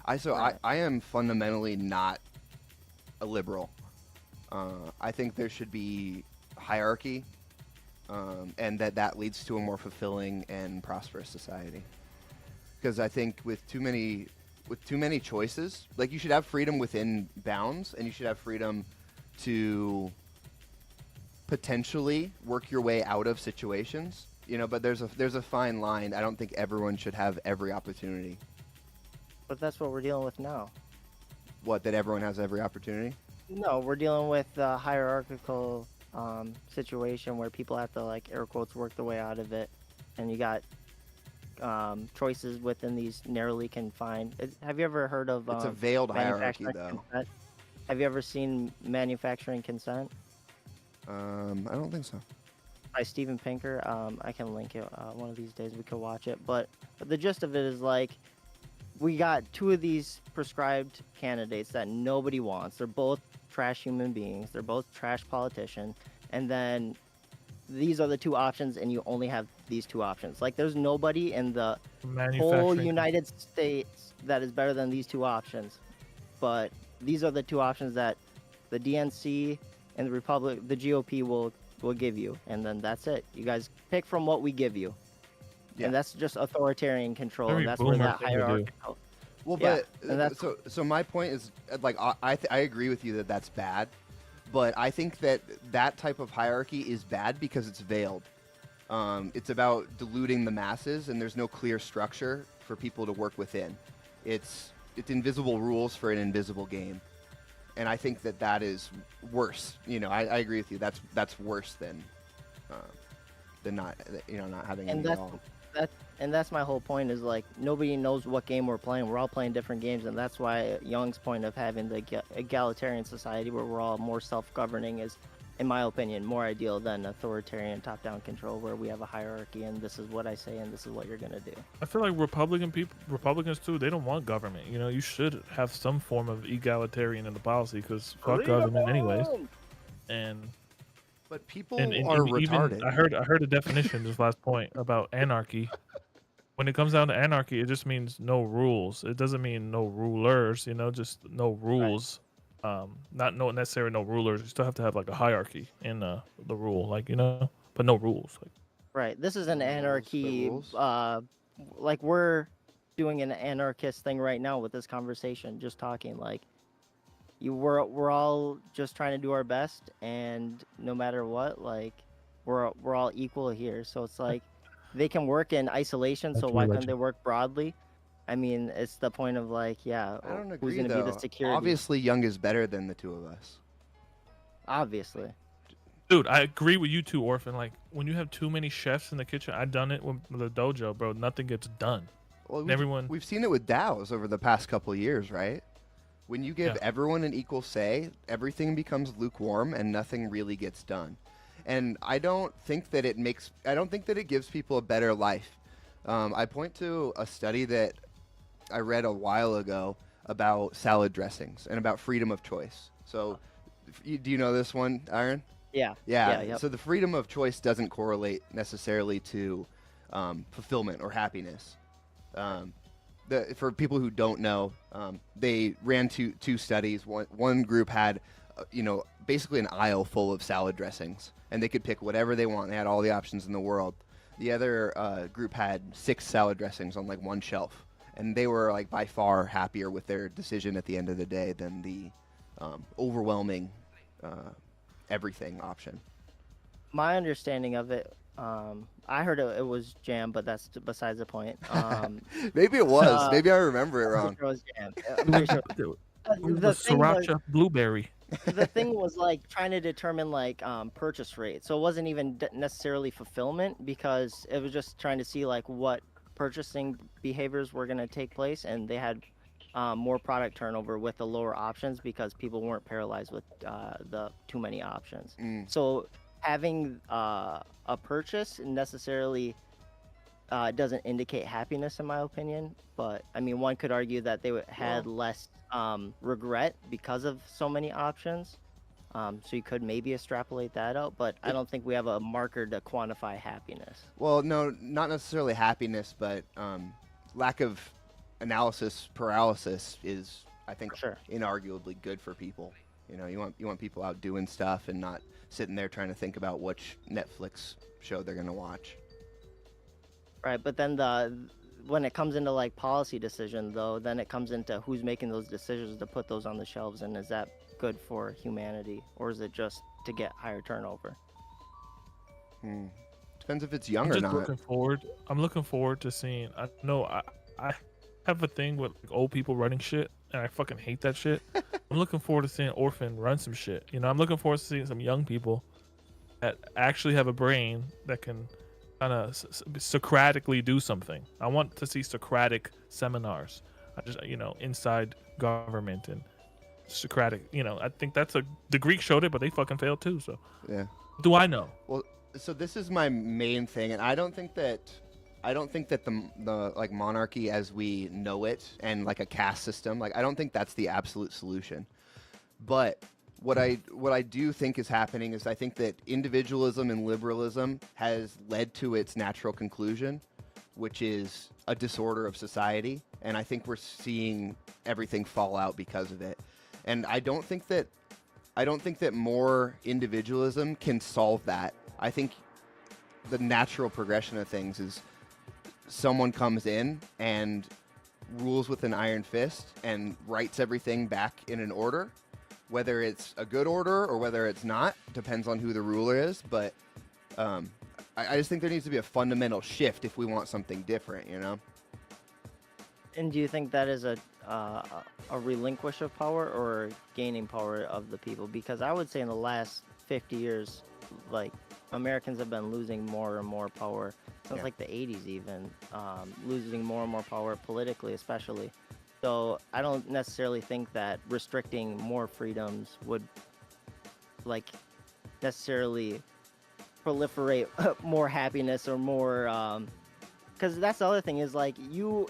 Speaker 2: Right.
Speaker 1: I am fundamentally not a liberal. I think there should be hierarchy, and that leads to a more fulfilling and prosperous society. Because I think with too many choices, like you should have freedom within bounds, and you should have freedom to potentially work your way out of situations. But there's a fine line. I don't think everyone should have every opportunity.
Speaker 2: But that's what we're dealing with now.
Speaker 1: What, that everyone has every opportunity?
Speaker 2: No, we're dealing with a hierarchical situation where people have to, like, air quotes, work their way out of it, and you got choices within these narrowly confined. Have you ever heard of
Speaker 1: It's a veiled hierarchy,
Speaker 2: manufacturing
Speaker 1: though.
Speaker 2: consent? Have you ever seen Manufacturing Consent
Speaker 1: I don't think so.
Speaker 2: by Steven Pinker? I can link it one of these days. We could watch it. But the gist of it is, like, we got two of these prescribed candidates that nobody wants. They're both trash human beings. They're both trash politicians. And then these are the two options, and you only have these two options. Like, there's nobody in the whole
Speaker 3: Manufacturing.
Speaker 2: United States that is better than these two options. But these are the two options that the DNC and the GOP will give you, and then that's it. You guys pick from what we give you.
Speaker 1: Yeah.
Speaker 2: And that's just authoritarian control.
Speaker 3: Very
Speaker 2: And that's where
Speaker 3: boomer
Speaker 2: that
Speaker 3: thing to do.
Speaker 2: hierarchical.
Speaker 1: Well,
Speaker 2: Yeah,
Speaker 1: but
Speaker 2: and that's-
Speaker 1: so my point is, like, I agree with you that that's bad, but I think that type of hierarchy is bad because it's veiled. It's about diluting the masses, and there's no clear structure for people to work within. It's invisible rules for an invisible game, and I think that is worse. I agree with you. That's worse than not not having
Speaker 2: And
Speaker 1: any at all.
Speaker 2: that's my whole point, is like, nobody knows what game we're playing. We're all playing different games, and that's why Young's point of having the egalitarian society where we're all more self-governing is, in my opinion, more ideal than authoritarian top-down control where we have a hierarchy and this is what I say and this is what you're gonna do.
Speaker 3: I feel like Republicans too, they don't want government. You should have some form of egalitarian in the policy, because fuck government anyways. And
Speaker 1: But people
Speaker 3: and
Speaker 1: are
Speaker 3: even
Speaker 1: retarded.
Speaker 3: I heard a definition this last point about anarchy. When it comes down to anarchy, it just means no rules. It doesn't mean no rulers. Just no rules. Not necessarily no rulers. You still have to have like a hierarchy in the rule, but no rules.
Speaker 2: Right. This is an
Speaker 1: No rules, no
Speaker 2: anarchy.
Speaker 1: rules.
Speaker 2: Like, we're doing an anarchist thing right now with this conversation, just talking. Like, we're all just trying to do our best, and no matter what, like, we're all equal here. So it's like they can work in isolation. So
Speaker 3: That's
Speaker 2: why
Speaker 3: religion.
Speaker 2: couldn't they work broadly? I mean, it's the point of, like, yeah,
Speaker 1: I don't
Speaker 2: who's
Speaker 1: agree,
Speaker 2: gonna
Speaker 1: though.
Speaker 2: be the security?
Speaker 1: Obviously, Young is better than the two of us.
Speaker 2: Obviously.
Speaker 3: Dude, I agree with you too, Orphan. Like, when you have too many chefs in the kitchen, I've done it with the dojo, bro. Nothing gets done.
Speaker 1: Well,
Speaker 3: everyone-
Speaker 1: we've seen it with DAOs over the past couple of years, right? When you give
Speaker 3: Yeah.
Speaker 1: everyone an equal say, everything becomes lukewarm and nothing really gets done. And I don't think that it gives people a better life. I point to a study that I read a while ago about salad dressings and about freedom of choice. So, do you know this one, Aaron?
Speaker 2: Yeah.
Speaker 1: Yeah.
Speaker 2: Yep.
Speaker 1: So the freedom of choice doesn't correlate necessarily to fulfillment or happiness. For people who don't know, they ran two studies. One group had, basically an aisle full of salad dressings, and they could pick whatever they want. They had all the options in the world. The other group had 6 salad dressings on like one shelf, and they were like by far happier with their decision at the end of the day than the overwhelming everything option.
Speaker 2: My understanding of it, I heard it was jam, but that's besides the point.
Speaker 1: Maybe it was.
Speaker 2: uh,
Speaker 1: Maybe I remember it
Speaker 2: I'm
Speaker 1: wrong.
Speaker 2: pretty sure it was jam. I'm pretty sure.
Speaker 3: The
Speaker 2: The thing was,
Speaker 3: sriracha blueberry.
Speaker 2: the thing was like trying to determine like purchase rate. So it wasn't even necessarily fulfillment, because it was just trying to see like what purchasing behaviors were going to take place, and they had more product turnover with the lower options because people weren't paralyzed with the too many options.
Speaker 1: Mm.
Speaker 2: So having a purchase necessarily doesn't indicate happiness, in my opinion. But I mean, one could argue that they had less regret because of so many options. So you could maybe extrapolate that out, but I don't think we have a marker to quantify happiness.
Speaker 1: Well, no, not necessarily happiness, but lack of analysis paralysis is, I think,
Speaker 2: Sure.
Speaker 1: inarguably good for people. You know, you want people out doing stuff and not sitting there trying to think about which Netflix show they're gonna watch.
Speaker 2: Right, but then when it comes into like policy decision though, then it comes into who's making those decisions to put those on the shelves, and is that good for humanity, or is it just to get higher turnover?
Speaker 1: Depends if it's young
Speaker 3: I'm
Speaker 1: or
Speaker 3: just
Speaker 1: not.
Speaker 3: looking forward. I'm looking forward to seeing. I know I have a thing with like, old people running shit, and I fucking hate that shit. I'm looking forward to seeing Orphan run some shit. You know, I'm looking forward to seeing some young people that actually have a brain that can kind of Socratically do something. I want to see Socratic seminars. I just, you know, inside government and Socratic. You know, I think that's the Greeks showed it, but they fucking failed too. So
Speaker 1: Yeah.
Speaker 3: do I know?
Speaker 1: Well, so this is my main thing, and I don't think that the like monarchy as we know it and like a caste system, like I don't think that's the absolute solution. But what I do think is happening is I think that individualism and liberalism has led to its natural conclusion, which is a disorder of society, and I think we're seeing everything fall out because of it. And I don't think that more individualism can solve that. I think the natural progression of things is someone comes in and rules with an iron fist and writes everything back in an order, whether it's a good order or whether it's not, depends on who the ruler is. But I just think there needs to be a fundamental shift if we want something different, you know?
Speaker 2: And do you think that is a relinquish of power or gaining power of the people? Because I would say in the last 50 years, like Americans have been losing more and more power since like the 80s, even losing more and more power politically, especially. So I don't necessarily think that restricting more freedoms would like necessarily proliferate more happiness or more. Because that's the other thing is like you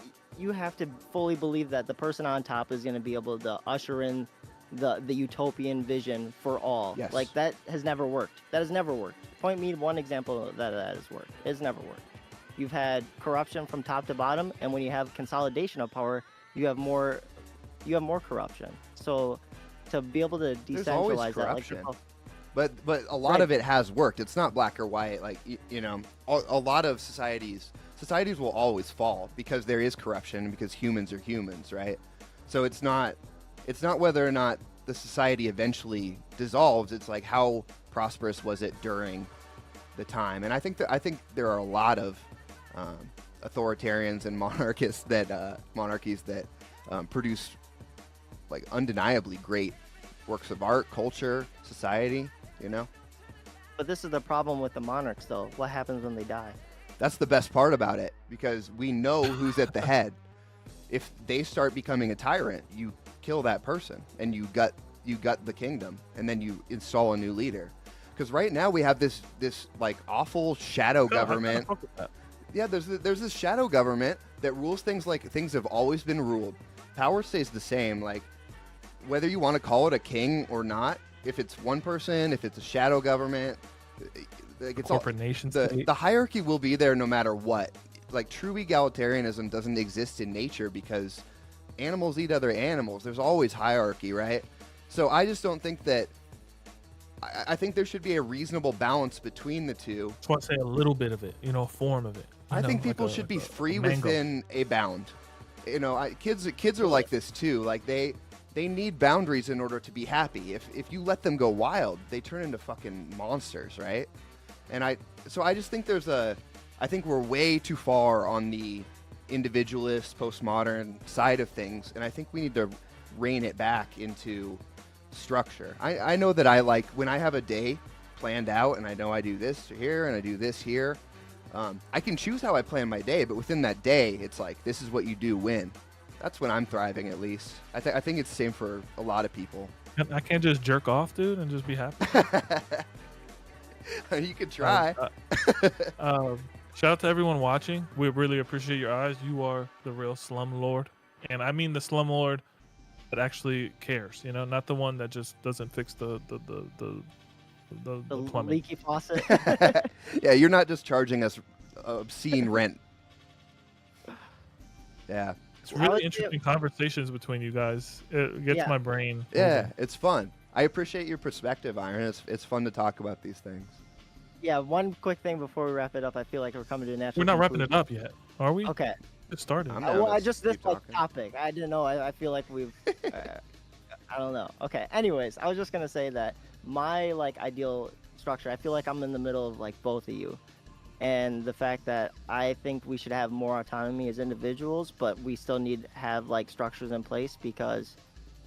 Speaker 2: have to fully believe that the person on top is going to be able to usher in the utopian vision for all.
Speaker 1: Yes.
Speaker 2: Like that has never worked. That has never worked. Point me one example that has worked. It's never worked. You've had corruption from top to bottom, and when you have consolidation of power, you have more corruption. So to be able to
Speaker 1: There's always
Speaker 2: decentralize that,
Speaker 1: corruption.
Speaker 2: like
Speaker 1: But a lot of it has worked. It's not black or white. Like you know, a lot of societies will always fall because there is corruption, because humans are humans, right? So it's not whether or not the society eventually dissolves. It's like how prosperous was it during the time. And I think there are a lot of authoritarians and monarchies that produce like undeniably great works of art, culture, society. You know.
Speaker 2: But this is the problem with the monarchs, though. What happens when they die?
Speaker 1: That's the best part about it, because we know who's at the head. If they start becoming a tyrant, you kill that person and you gut the kingdom, and then you install a new leader. Because right now we have this like awful shadow government. Yeah, there's this shadow government that rules things like things have always been ruled. Power stays the same. Like whether you want to call it a king or not, if it's one person, if it's a shadow government, like it's
Speaker 3: corporate nation state.
Speaker 1: The hierarchy will be there no matter what. Like true egalitarianism doesn't exist in nature because animals eat other animals. There's always hierarchy, right? So I just don't think that. I think there should be a reasonable balance between the two.
Speaker 3: That's why I say a little bit of it, you know, a form of it.
Speaker 1: I think people should be free within a bound. You know, kids are like this too. Like they need boundaries in order to be happy. If you let them go wild, they turn into fucking monsters, right? And I just think I think we're way too far on the individualist, postmodern side of things, and I think we need to rein it back into structure. I know that I like when I have a day planned out and I know I do this here and I do this here. I can choose how I plan my day, but within that day, it's like this is what you do when. That's when I'm thriving, at least. I think it's the same for a lot of people.
Speaker 3: I can't just jerk off, dude, and just be happy.
Speaker 1: You could try.
Speaker 3: Shout out to everyone watching. We really appreciate your eyes. You are the real slum lord, and I mean the slum lord that actually cares. You know, not the one that just doesn't fix the
Speaker 2: The
Speaker 3: plumbing.
Speaker 2: leaky faucet.
Speaker 1: Yeah, you're not just charging us obscene rent. Yeah.
Speaker 3: It's
Speaker 2: I
Speaker 3: really
Speaker 2: would say-
Speaker 3: interesting conversations between you guys. It gets
Speaker 2: Yeah.
Speaker 3: my brain.
Speaker 1: Yeah,
Speaker 3: moving.
Speaker 1: it's fun. I appreciate your perspective, Iron. It's fun to talk about these things.
Speaker 2: Yeah, one quick thing before we wrap it up. I feel like we're coming to a natural
Speaker 3: We're not wrapping it
Speaker 2: conclusion.
Speaker 3: up yet, are we?
Speaker 2: Okay.
Speaker 3: It started.
Speaker 1: I'm
Speaker 2: Well,
Speaker 1: down to
Speaker 2: I just this
Speaker 1: keep
Speaker 2: like
Speaker 1: talking.
Speaker 2: topic. I didn't know. I feel like we've. I don't know. Okay. Anyways, I was just gonna say that my like ideal structure. I feel like I'm in the middle of like both of you, and the fact that I think we should have more autonomy as individuals, but we still need to have like structures in place because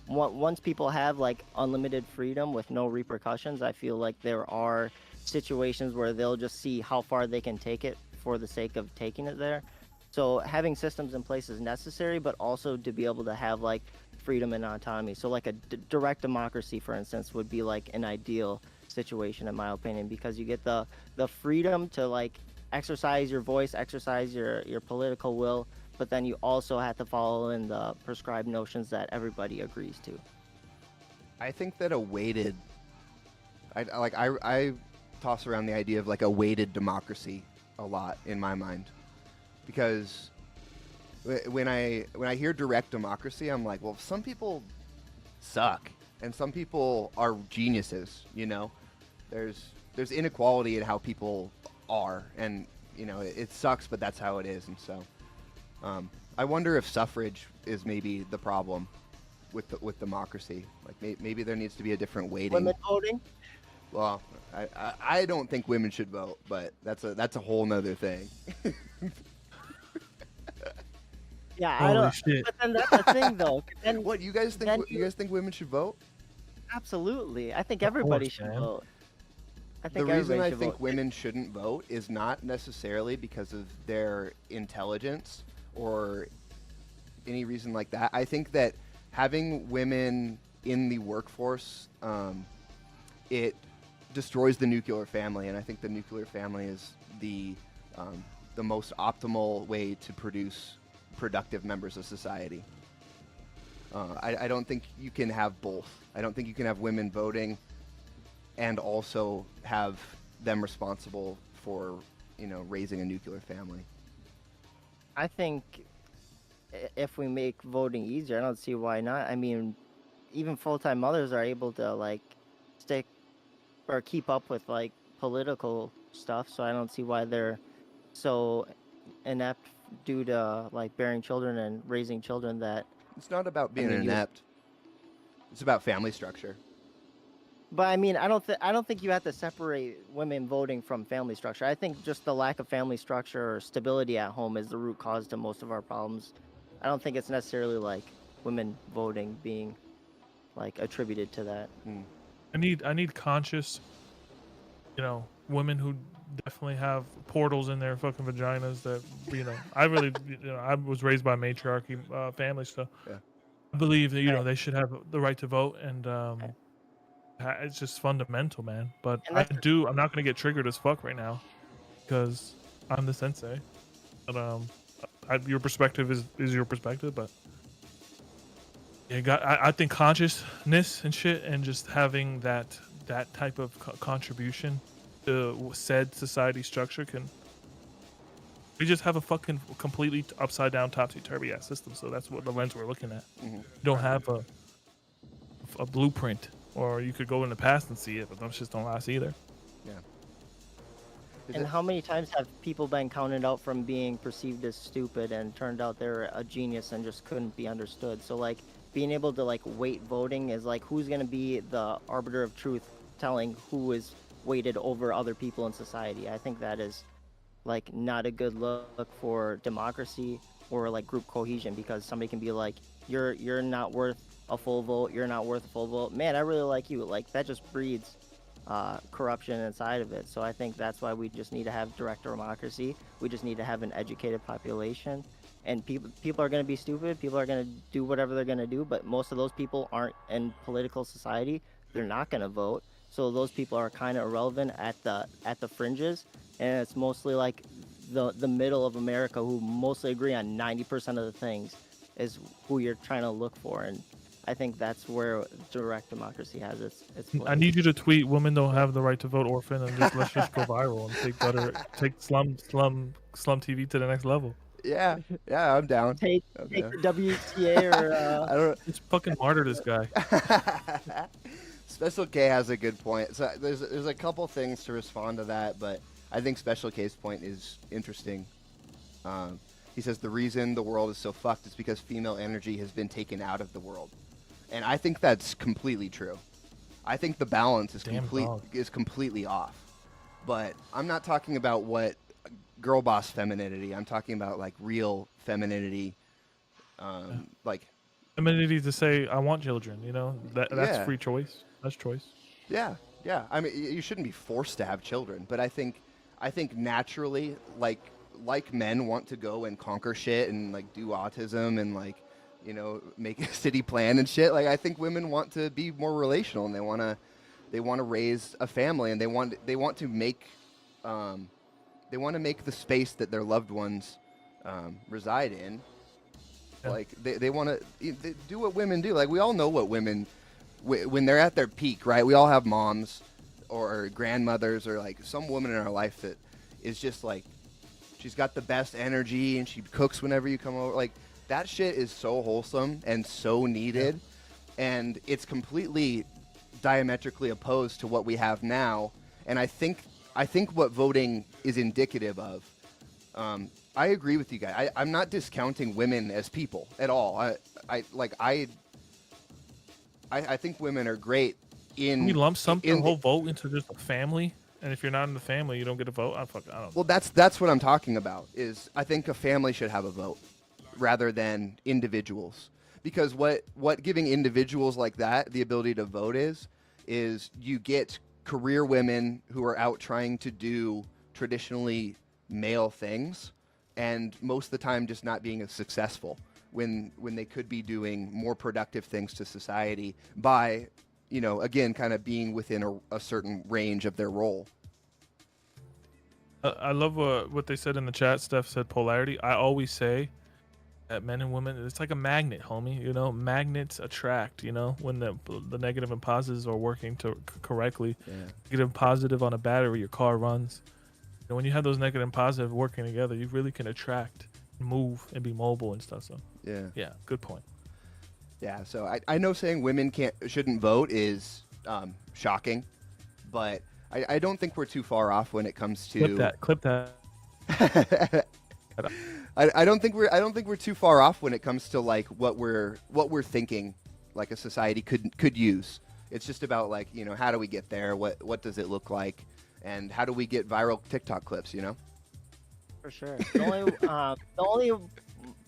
Speaker 2: once people have like unlimited freedom with no repercussions, I feel like there are situations where they'll just see how far they can take it for the sake of taking it there. So having systems in place is necessary, but also to be able to have like freedom and autonomy. So like a direct democracy, for instance, would be like an ideal situation in my opinion, because you get the freedom to like exercise your voice, exercise your political will, but then you also have to follow in the prescribed notions that everybody agrees to.
Speaker 1: I think that a weighted, I toss around the idea of like a weighted democracy a lot in my mind, because when I hear direct democracy, I'm like, well, some people suck and some people are geniuses. You know, there's inequality in how people are, and you know it sucks, but that's how it is. And so, I wonder if suffrage is maybe the problem with democracy. Like maybe there needs to be a different weighting.
Speaker 2: Women voting?
Speaker 1: Well, I don't think women should vote, but that's a whole nother thing.
Speaker 2: Yeah, I
Speaker 3: Holy
Speaker 2: don't.
Speaker 3: shit.
Speaker 2: But then that's the thing, though. Then
Speaker 1: What you guys think?
Speaker 2: Then
Speaker 1: You guys think women should vote?
Speaker 2: absolutely, I think
Speaker 3: Of
Speaker 2: everybody
Speaker 3: course,
Speaker 2: should
Speaker 3: man.
Speaker 2: vote. I
Speaker 1: The
Speaker 2: think
Speaker 1: reason
Speaker 2: everybody
Speaker 1: I
Speaker 2: should
Speaker 1: think
Speaker 2: vote.
Speaker 1: women shouldn't vote is not necessarily because of their intelligence or any reason like that. I think that having women in the workforce, it destroys the nuclear family, and I think the nuclear family is the most optimal way to produce productive members of society. I don't think you can have both. I don't think you can have women voting and also have them responsible for, you know, raising a nuclear family.
Speaker 2: I think if we make voting easier, I don't see why not. I mean, even full-time mothers are able to like stick or keep up with like political stuff, so I don't see why they're so inept due to like bearing children and raising children that.
Speaker 1: It's not about being
Speaker 2: mean, you-
Speaker 1: inept. It's about family structure.
Speaker 2: But I mean, I don't think you have to separate women voting from family structure. I think just the lack of family structure or stability at home is the root cause to most of our problems. I don't think it's necessarily like women voting being like attributed to that.
Speaker 3: I need conscious, you know, women who definitely have portals in their fucking vaginas that, you know, I really, you know, I was raised by matriarchy family, so
Speaker 1: Yeah.
Speaker 3: I believe that, you know,
Speaker 2: Right.
Speaker 3: they should have the right to vote, and it's just fundamental, man. But
Speaker 2: And that's
Speaker 3: I'm not gonna get triggered as fuck right now because I'm the sensei. But your perspective is your perspective, but yeah, I think consciousness and shit, and just having that type of contribution to said society structure can. We just have a fucking completely upside down, topsy turvy ass system. So that's what the lens we're looking at.
Speaker 1: Mhm.
Speaker 3: You don't have a blueprint, or you could go in the past and see it, but those shits don't last either.
Speaker 1: Yeah. Is
Speaker 2: And
Speaker 1: it-
Speaker 2: how many times have people been counted out from being perceived as stupid and turned out they're a genius and just couldn't be understood? So like being able to like weight voting is like who's gonna be the arbiter of truth, telling who is weighted over other people in society. I think that is like not a good look for democracy or like group cohesion, because somebody can be like, you're not worth a full vote, you're not worth a full vote. Man, I really like you. Like that just breeds corruption inside of it. So I think that's why we just need to have direct democracy. We just need to have an educated population. And people are going to be stupid. People are going to do whatever they're going to do. But most of those people aren't in political society. They're not going to vote. So those people are kind of irrelevant at the fringes. And it's mostly like the middle of America who mostly agree on 90% of the things is who you're trying to look for, and I think that's where direct democracy has its place.
Speaker 3: I need you to tweet "Women don't have the right to vote" orphan, and let's just go viral and take slum TV to the next level.
Speaker 1: Yeah, I'm down.
Speaker 2: Take the WTA or
Speaker 1: I don't.
Speaker 3: Just fucking martyr this guy.
Speaker 1: Special K has a good point. So there's a couple things to respond to that, but I think Special K's point is interesting. He says the reason the world is so fucked is because female energy has been taken out of the world, and I think that's completely true. I think the balance is completely off. But I'm not talking about what girl boss femininity. I'm talking about like real femininity, like
Speaker 3: femininity to say I want children. You know that's free choice. That's choice.
Speaker 1: Yeah. I mean, you shouldn't be forced to have children, but I think naturally, like men want to go and conquer shit and like do autism and like, you know, make a city plan and shit. Like I think women want to be more relational and they want to raise a family and they want to make the space that their loved ones reside in. Yeah. Like they want to do what women do. Like we all know what women when they're at their peak, right? We all have moms or grandmothers or like some woman in our life that is just like she's got the best energy and she cooks whenever you come over. Like that shit is so wholesome and so needed, and it's completely diametrically opposed to what we have now. And I think what voting is indicative of. I agree with you guys. I'm not discounting women as people at all. I think women are great in.
Speaker 3: You lump the whole vote into just a family, and if you're not in the family, you don't get a vote. I don't.
Speaker 1: Well, that's what I'm talking about. Is I think a family should have a vote rather than individuals, because what giving individuals like that the ability to vote is you get career women who are out trying to do traditionally male things, and most of the time just not being as successful. When they could be doing more productive things to society by, you know, again, kind of being within a certain range of their role.
Speaker 3: I love what they said in the chat. Steph said polarity. I always say that men and women, it's like a magnet, homie. You know, magnets attract, you know, when the negative and positives are working correctly. Yeah. Negative and positive on a battery, your car runs. And when you have those negative and positive working together, you really can attract, move, and be mobile and stuff. So yeah, good point.
Speaker 1: Yeah, so I know saying women shouldn't vote is shocking, but I don't think we're too far off when it comes to
Speaker 3: clip that.
Speaker 1: I don't think we're too far off when it comes to like what we're thinking like a society could use. It's just about like, you know, how do we get there? What does it look like? And how do we get viral TikTok clips, you know?
Speaker 2: For sure. The only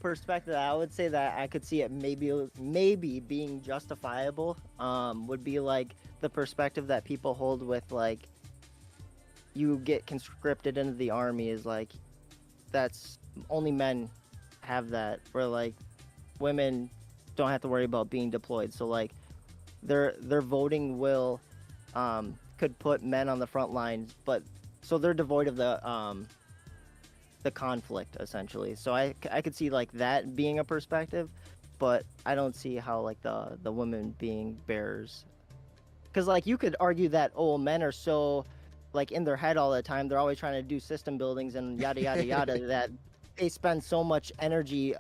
Speaker 2: perspective I would say that I could see it maybe being justifiable would be like the perspective that people hold with like you get conscripted into the army is like that's only men have that, where like women don't have to worry about being deployed. So like their voting will could put men on the front lines, but so they're devoid of the conflict essentially. So I could see like that being a perspective, but I don't see how like the women being bearers, because like you could argue that men are so like in their head all the time, they're always trying to do system buildings and yada yada yada that they spend so much energy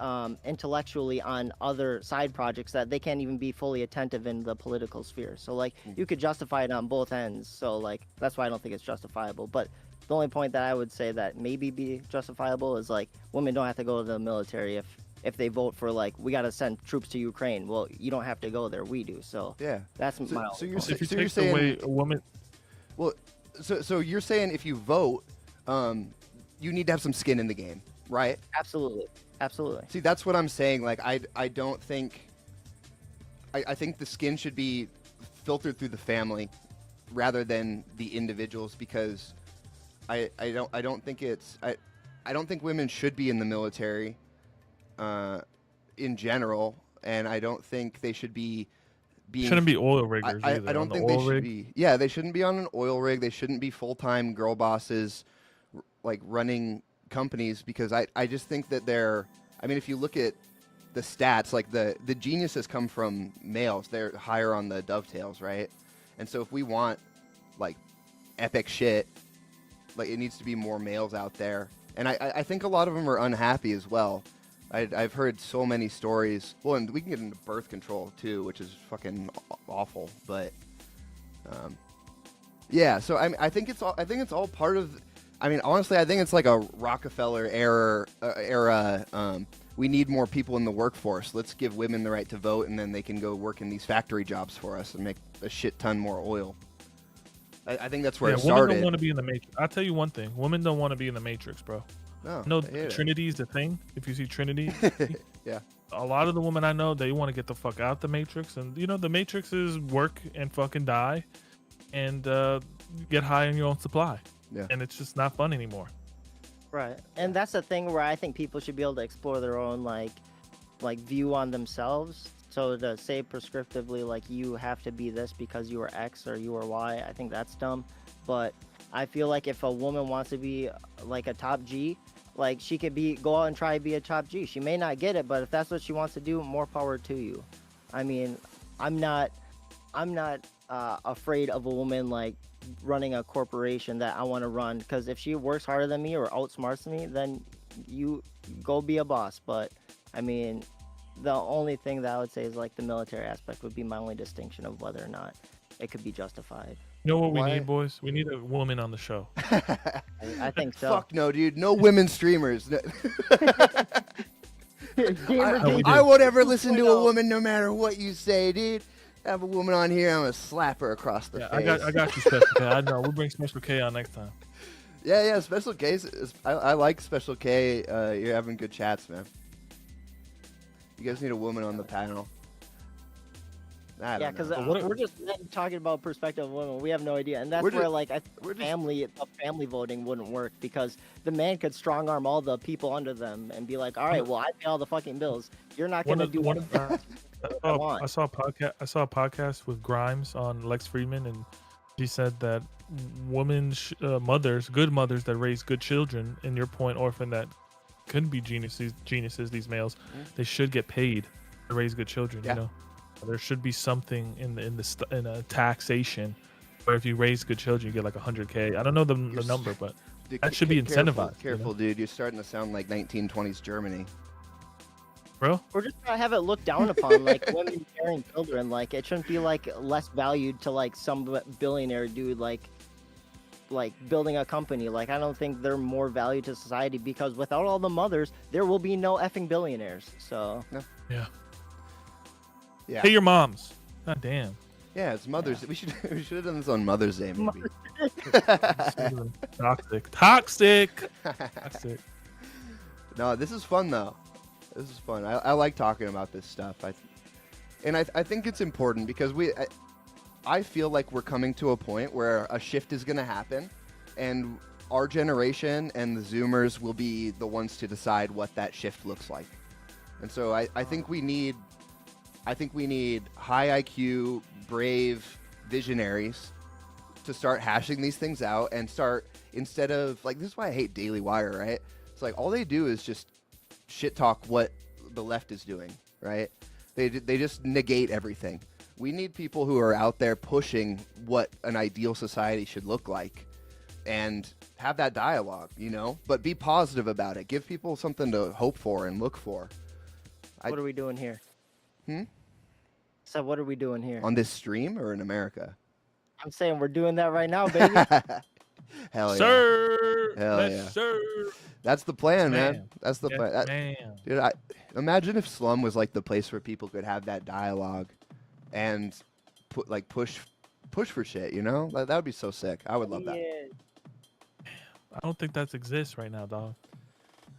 Speaker 2: intellectually on other side projects that they can't even be fully attentive in the political sphere. So like you could justify it on both ends. So like that's why I don't think it's justifiable. But the only point that I would say that maybe be justifiable is like women don't have to go to the military if they vote for like we got to send troops to Ukraine. Well, you don't have to go there, we do. So
Speaker 1: yeah,
Speaker 2: that's my.
Speaker 3: So you're saying away a woman.
Speaker 1: Well, so you're saying if you vote, you need to have some skin in the game, right?
Speaker 2: Absolutely.
Speaker 1: See, that's what I'm saying. Like I don't think. I think the skin should be filtered through the family rather than the individuals, because I don't think women should be in the military in general, and I don't think they should be
Speaker 3: shouldn't be oil riggers either.
Speaker 1: I don't think they should be. Yeah, they shouldn't be on an oil rig. They shouldn't be full-time girl bosses like running companies because I just think that I mean, if you look at the stats, like the geniuses come from males. They're higher on the dovetails, right? And so if we want like epic shit, like it needs to be more males out there. And I think a lot of them are unhappy as well. I've heard so many stories. Well, and we can get into birth control too, which is fucking awful. But yeah, so I think it's all part of. I mean, honestly, I think it's like a Rockefeller era. We need more people in the workforce. Let's give women the right to vote, and then they can go work in these factory jobs for us and make a shit ton more oil. I think that's where it started.
Speaker 3: Women don't want to be in the Matrix. I'll tell you one thing. Women don't want to be in the Matrix, bro. No, Trinity is the thing. If you see Trinity,
Speaker 1: yeah.
Speaker 3: A lot of the women I know, they want to get the fuck out the Matrix. And, you know, the Matrix is work and fucking die and get high on your own supply.
Speaker 1: Yeah.
Speaker 3: And it's just not fun anymore.
Speaker 2: Right. And that's the thing where I think people should be able to explore their own like view on themselves. So to say prescriptively like you have to be this because you are X or you are Y, I think that's dumb. But I feel like if a woman wants to be like a top G, like she could go out and try to be a top G. She may not get it, but if that's what she wants to do, more power to you. I mean, I'm not afraid of a woman like running a corporation that I want to run, because if she works harder than me or outsmarts me, then you go be a boss. But I mean, the only thing that I would say is like the military aspect would be my only distinction of whether or not it could be justified.
Speaker 3: You know what we need, boys? We need a woman on the show.
Speaker 2: I think so.
Speaker 1: Fuck no, dude. No women streamers.
Speaker 2: I
Speaker 1: won't ever listen to a woman no matter what you say, dude. Have a woman on here, I'm gonna slap her across the face.
Speaker 3: I got you, Special K. I know. We'll bring Special K on next time.
Speaker 1: Yeah, Special K. I like Special K. You're having good chats, man. You guys need a woman on the panel.
Speaker 2: Yeah, because we're just talking about perspective of women. We have no idea, and that's where like family voting wouldn't work, because the man could strong arm all the people under them and be like, "All right, well, I pay all the fucking bills. You're not gonna do one of that."
Speaker 3: I saw a podcast with Grimes on Lex Friedman, and she said that women, mothers, good mothers that raise good children, in your point, Orphan, that couldn't be geniuses. These males, they should get paid to raise good children.
Speaker 1: Yeah.
Speaker 3: You know. There should be something in a taxation where if you raise good children, you get like 100K. I don't know the number, but that should be incentivized.
Speaker 1: Careful, you know? Dude. You're starting to sound like 1920s Germany.
Speaker 3: Bro?
Speaker 2: We're just gonna have it looked down upon, like women carrying children. Like it shouldn't be like less valued to like some billionaire dude like building a company. Like I don't think they're more valued to society, because without all the mothers, there will be no effing billionaires. So
Speaker 1: no.
Speaker 3: Yeah.
Speaker 1: Yeah.
Speaker 3: Hey, your moms. God damn.
Speaker 1: Yeah, it's Mother's. Yeah. We should have done this on Mother's Day, maybe.
Speaker 3: Toxic.
Speaker 1: No, this is fun though. This is fun. I like talking about this stuff. I think it's important because I feel like we're coming to a point where a shift is going to happen, and our generation and the Zoomers will be the ones to decide what that shift looks like. And so I think we need high IQ, brave visionaries to start hashing these things out and start, instead of like, this is why I hate Daily Wire, right? It's like all they do is just shit talk what the left is doing, right? They just negate everything. We need people who are out there pushing what an ideal society should look like and have that dialogue, you know, but be positive about it. Give people something to hope for and look for.
Speaker 2: What are we doing here? So what are we doing here?
Speaker 1: On this stream or in America?
Speaker 2: I'm saying we're doing that right now, baby.
Speaker 1: Hell yeah.
Speaker 3: Sir.
Speaker 1: Hell yeah.
Speaker 3: Sir.
Speaker 1: That's the plan, man. That's the plan.
Speaker 3: Man.
Speaker 1: Dude, imagine if SLUM was like the place where people could have that dialogue and push for shit, you know? That would be so sick. I would love that.
Speaker 3: I don't think that exists right now, dog.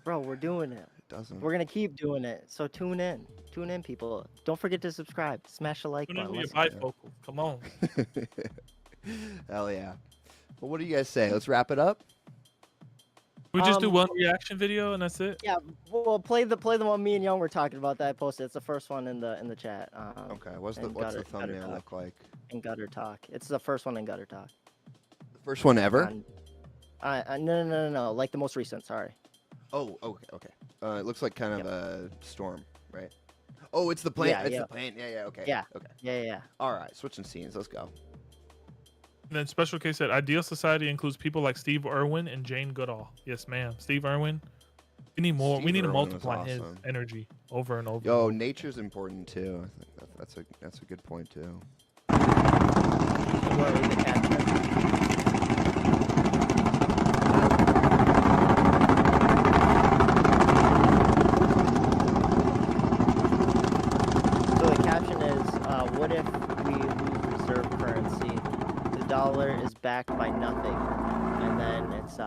Speaker 2: Bro, we're doing it.
Speaker 1: Doesn't.
Speaker 2: We're gonna keep doing it. So tune in, people. Don't forget to subscribe. Smash the like button.
Speaker 3: Come on.
Speaker 1: Hell yeah. Well, what do you guys say? Let's wrap it up.
Speaker 3: We just do one reaction video and that's it.
Speaker 2: Yeah, we'll play the one me and Young were talking about that I posted. It's the first one in the chat.
Speaker 1: Okay. What's the thumbnail look like?
Speaker 2: In Gutter Talk. It's the first one in Gutter Talk.
Speaker 1: The first one ever?
Speaker 2: No. Like the most recent. Sorry.
Speaker 1: Oh, okay, okay. It looks like kind of a storm, right? Oh, it's the plane.
Speaker 2: Yeah,
Speaker 1: It's
Speaker 2: yeah.
Speaker 1: the plane. Yeah, yeah, okay.
Speaker 2: Yeah.
Speaker 1: Okay.
Speaker 2: Yeah.
Speaker 1: All right, switching scenes. Let's go.
Speaker 3: And then Special K said, ideal society includes people like Steve Irwin and Jane Goodall. Yes, ma'am. Steve Irwin. We need more.
Speaker 1: Steve
Speaker 3: We need to
Speaker 1: Irwin was
Speaker 3: multiply his
Speaker 1: awesome.
Speaker 3: energy over and over.
Speaker 1: Yo,
Speaker 3: and over.
Speaker 1: nature's important too. I think that's a good point too.
Speaker 2: What was the caption? So the caption is, what if we lose reserve currency? The dollar is backed by nothing. And then it's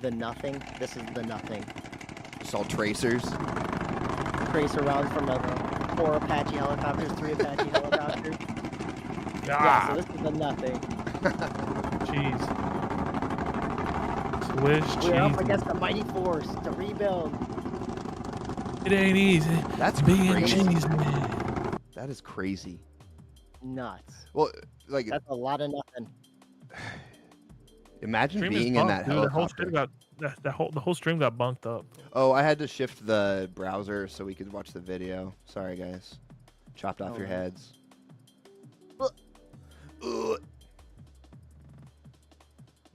Speaker 2: the nothing. This is the nothing.
Speaker 1: It's all tracers.
Speaker 2: Tracer rounds from 4 Apache helicopters, 3 Apache helicopters. Yeah, so this is the nothing.
Speaker 3: Cheese. Swish cheese.
Speaker 2: We're up against the mighty force to rebuild.
Speaker 3: It ain't easy.
Speaker 1: That's
Speaker 3: being
Speaker 1: crazy.
Speaker 3: cheese man.
Speaker 1: That is crazy.
Speaker 2: Nuts.
Speaker 1: Well, like,
Speaker 2: That's a lot of nothing.
Speaker 1: imagine
Speaker 3: Stream is
Speaker 1: being in that
Speaker 3: bunked, dude. The whole
Speaker 1: helicopter.
Speaker 3: stream got the whole stream got bunked up.
Speaker 1: Oh, I had to shift the browser so we could watch the video. Sorry, guys. Chopped off your
Speaker 2: no.
Speaker 1: heads.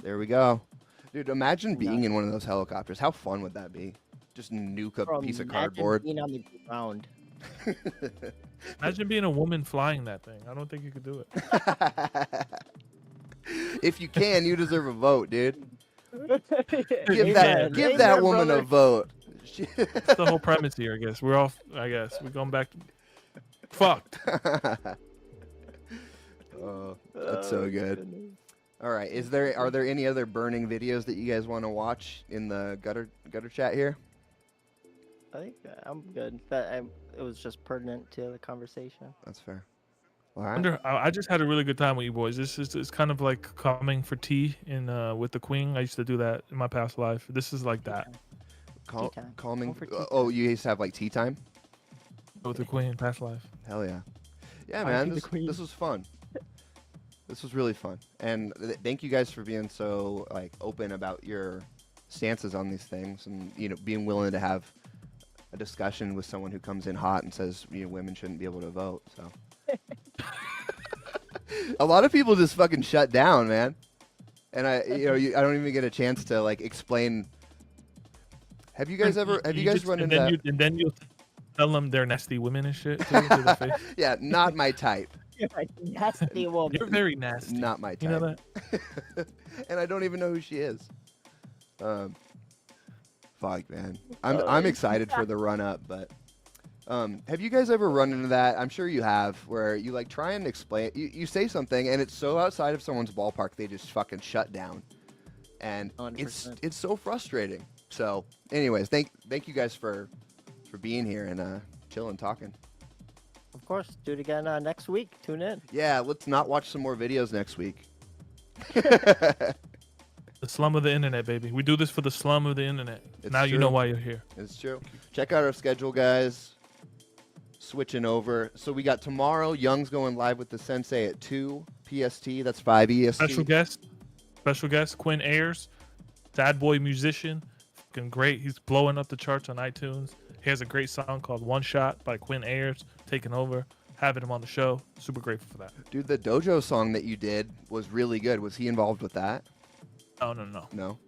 Speaker 1: There we go. Dude, imagine being in one of those helicopters. How fun would that be? Just nuke a
Speaker 2: Bro,
Speaker 1: piece of
Speaker 2: imagine
Speaker 1: cardboard.
Speaker 2: being on the ground.
Speaker 3: Imagine being a woman flying that thing. I don't think you could do it.
Speaker 1: If you can, you deserve a vote, dude. Give
Speaker 2: Amen.
Speaker 1: that
Speaker 2: Amen,
Speaker 1: woman
Speaker 2: brother.
Speaker 1: a vote.
Speaker 3: That's the whole premise here, I guess. We're off. I guess we're going back. Fucked.
Speaker 1: Oh, that's so good. All right, are there any other burning videos that you guys want to watch in the gutter chat here?
Speaker 2: I think I'm good. It was just pertinent to the conversation.
Speaker 1: That's fair. All right.
Speaker 3: I just had a really good time with you boys. This is it's kind of like coming for tea in with the Queen. I used to do that in my past life. This is like that
Speaker 2: Tea time.
Speaker 1: Calming.
Speaker 2: Go for tea time.
Speaker 1: Oh, you used to have like tea time?
Speaker 3: with the Queen past life.
Speaker 1: Hell yeah. Yeah,
Speaker 2: I
Speaker 1: man.
Speaker 2: see the Queen.
Speaker 1: This was fun. This was really fun. And thank you guys for being so like open about your stances on these things and being willing to have a discussion with someone who comes in hot and says women shouldn't be able to vote. So a lot of people just fucking shut down, man. And I don't even get a chance to like explain. Have you guys run into that?
Speaker 3: And then you tell them they're nasty women and shit too, to their face.
Speaker 1: Yeah, not my type.
Speaker 2: You're a nasty woman.
Speaker 3: You're very nasty.
Speaker 1: Not my type.
Speaker 3: You know that?
Speaker 1: And I don't even know who she is. Fuck, man. I'm excited for the run up, but have you guys ever run into that? I'm sure you have, where you like try and explain. You say something and it's so outside of someone's ballpark they just fucking shut down, and
Speaker 2: 100%.
Speaker 1: it's so frustrating. So, anyways, thank you guys for being here and chilling, talking.
Speaker 2: Of course, do it again next week. Tune in.
Speaker 1: Yeah, let's not watch some more videos next week.
Speaker 3: The slum of the internet, baby. We do this for the slum of the internet.
Speaker 1: It's
Speaker 3: now
Speaker 1: true.
Speaker 3: you know why you're here.
Speaker 1: It's true. Check out our schedule, guys. Switching over. So we got tomorrow, Young's going live with the Sensei at 2 PST. That's 5 EST.
Speaker 3: Special guest, Quinn Ayers, sad boy musician, fucking great. He's blowing up the charts on iTunes. He has a great song called One Shot by Quinn Ayers, taking over, having him on the show. Super grateful for that.
Speaker 1: Dude, the Dojo song that you did was really good. Was he involved with that?
Speaker 3: Oh, no.
Speaker 1: No.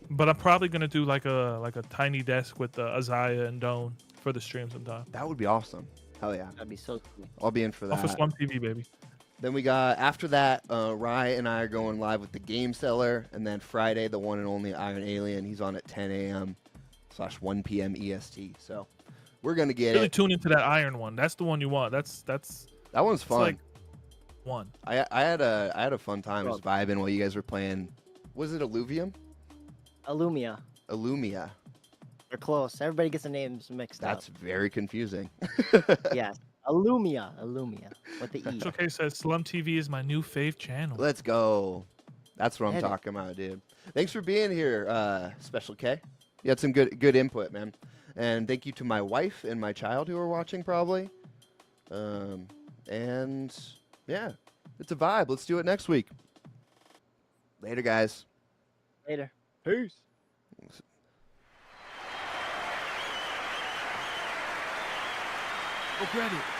Speaker 3: But I'm probably gonna do like a tiny desk with Isaiah and Doan for the stream sometime.
Speaker 1: That would be awesome. Hell yeah.
Speaker 2: That'd be so cool.
Speaker 1: I'll be in for
Speaker 3: Off of
Speaker 1: that.
Speaker 3: Slum TV, baby.
Speaker 1: Then we got, after that, Rye and I are going live with the Game Seller. And then Friday, the one and only Iron Alien. He's on at 10 a.m/1 p.m. EST. So we're going to get
Speaker 3: Really
Speaker 1: it.
Speaker 3: tune into that Iron one. That's the one you want. That's
Speaker 1: That one's fun.
Speaker 3: like one.
Speaker 1: I had a fun time just
Speaker 2: Bro.
Speaker 1: vibing while you guys were playing. Was it Alluvium?
Speaker 2: Illumia.
Speaker 1: Illumia.
Speaker 2: They're close. Everybody gets the names mixed
Speaker 1: That's very confusing.
Speaker 2: up. Yes. Illumia. With the E.
Speaker 3: Special K says Slum TV is my new fave channel.
Speaker 1: Let's go. That's what I'm
Speaker 2: Hit it.
Speaker 1: talking about, dude. Thanks for being here, Special K. You had some good input, man. And thank you to my wife and my child who are watching, probably. And yeah, it's a vibe. Let's do it next week. Later, guys.
Speaker 2: Later. Peace.
Speaker 3: Oh, credit.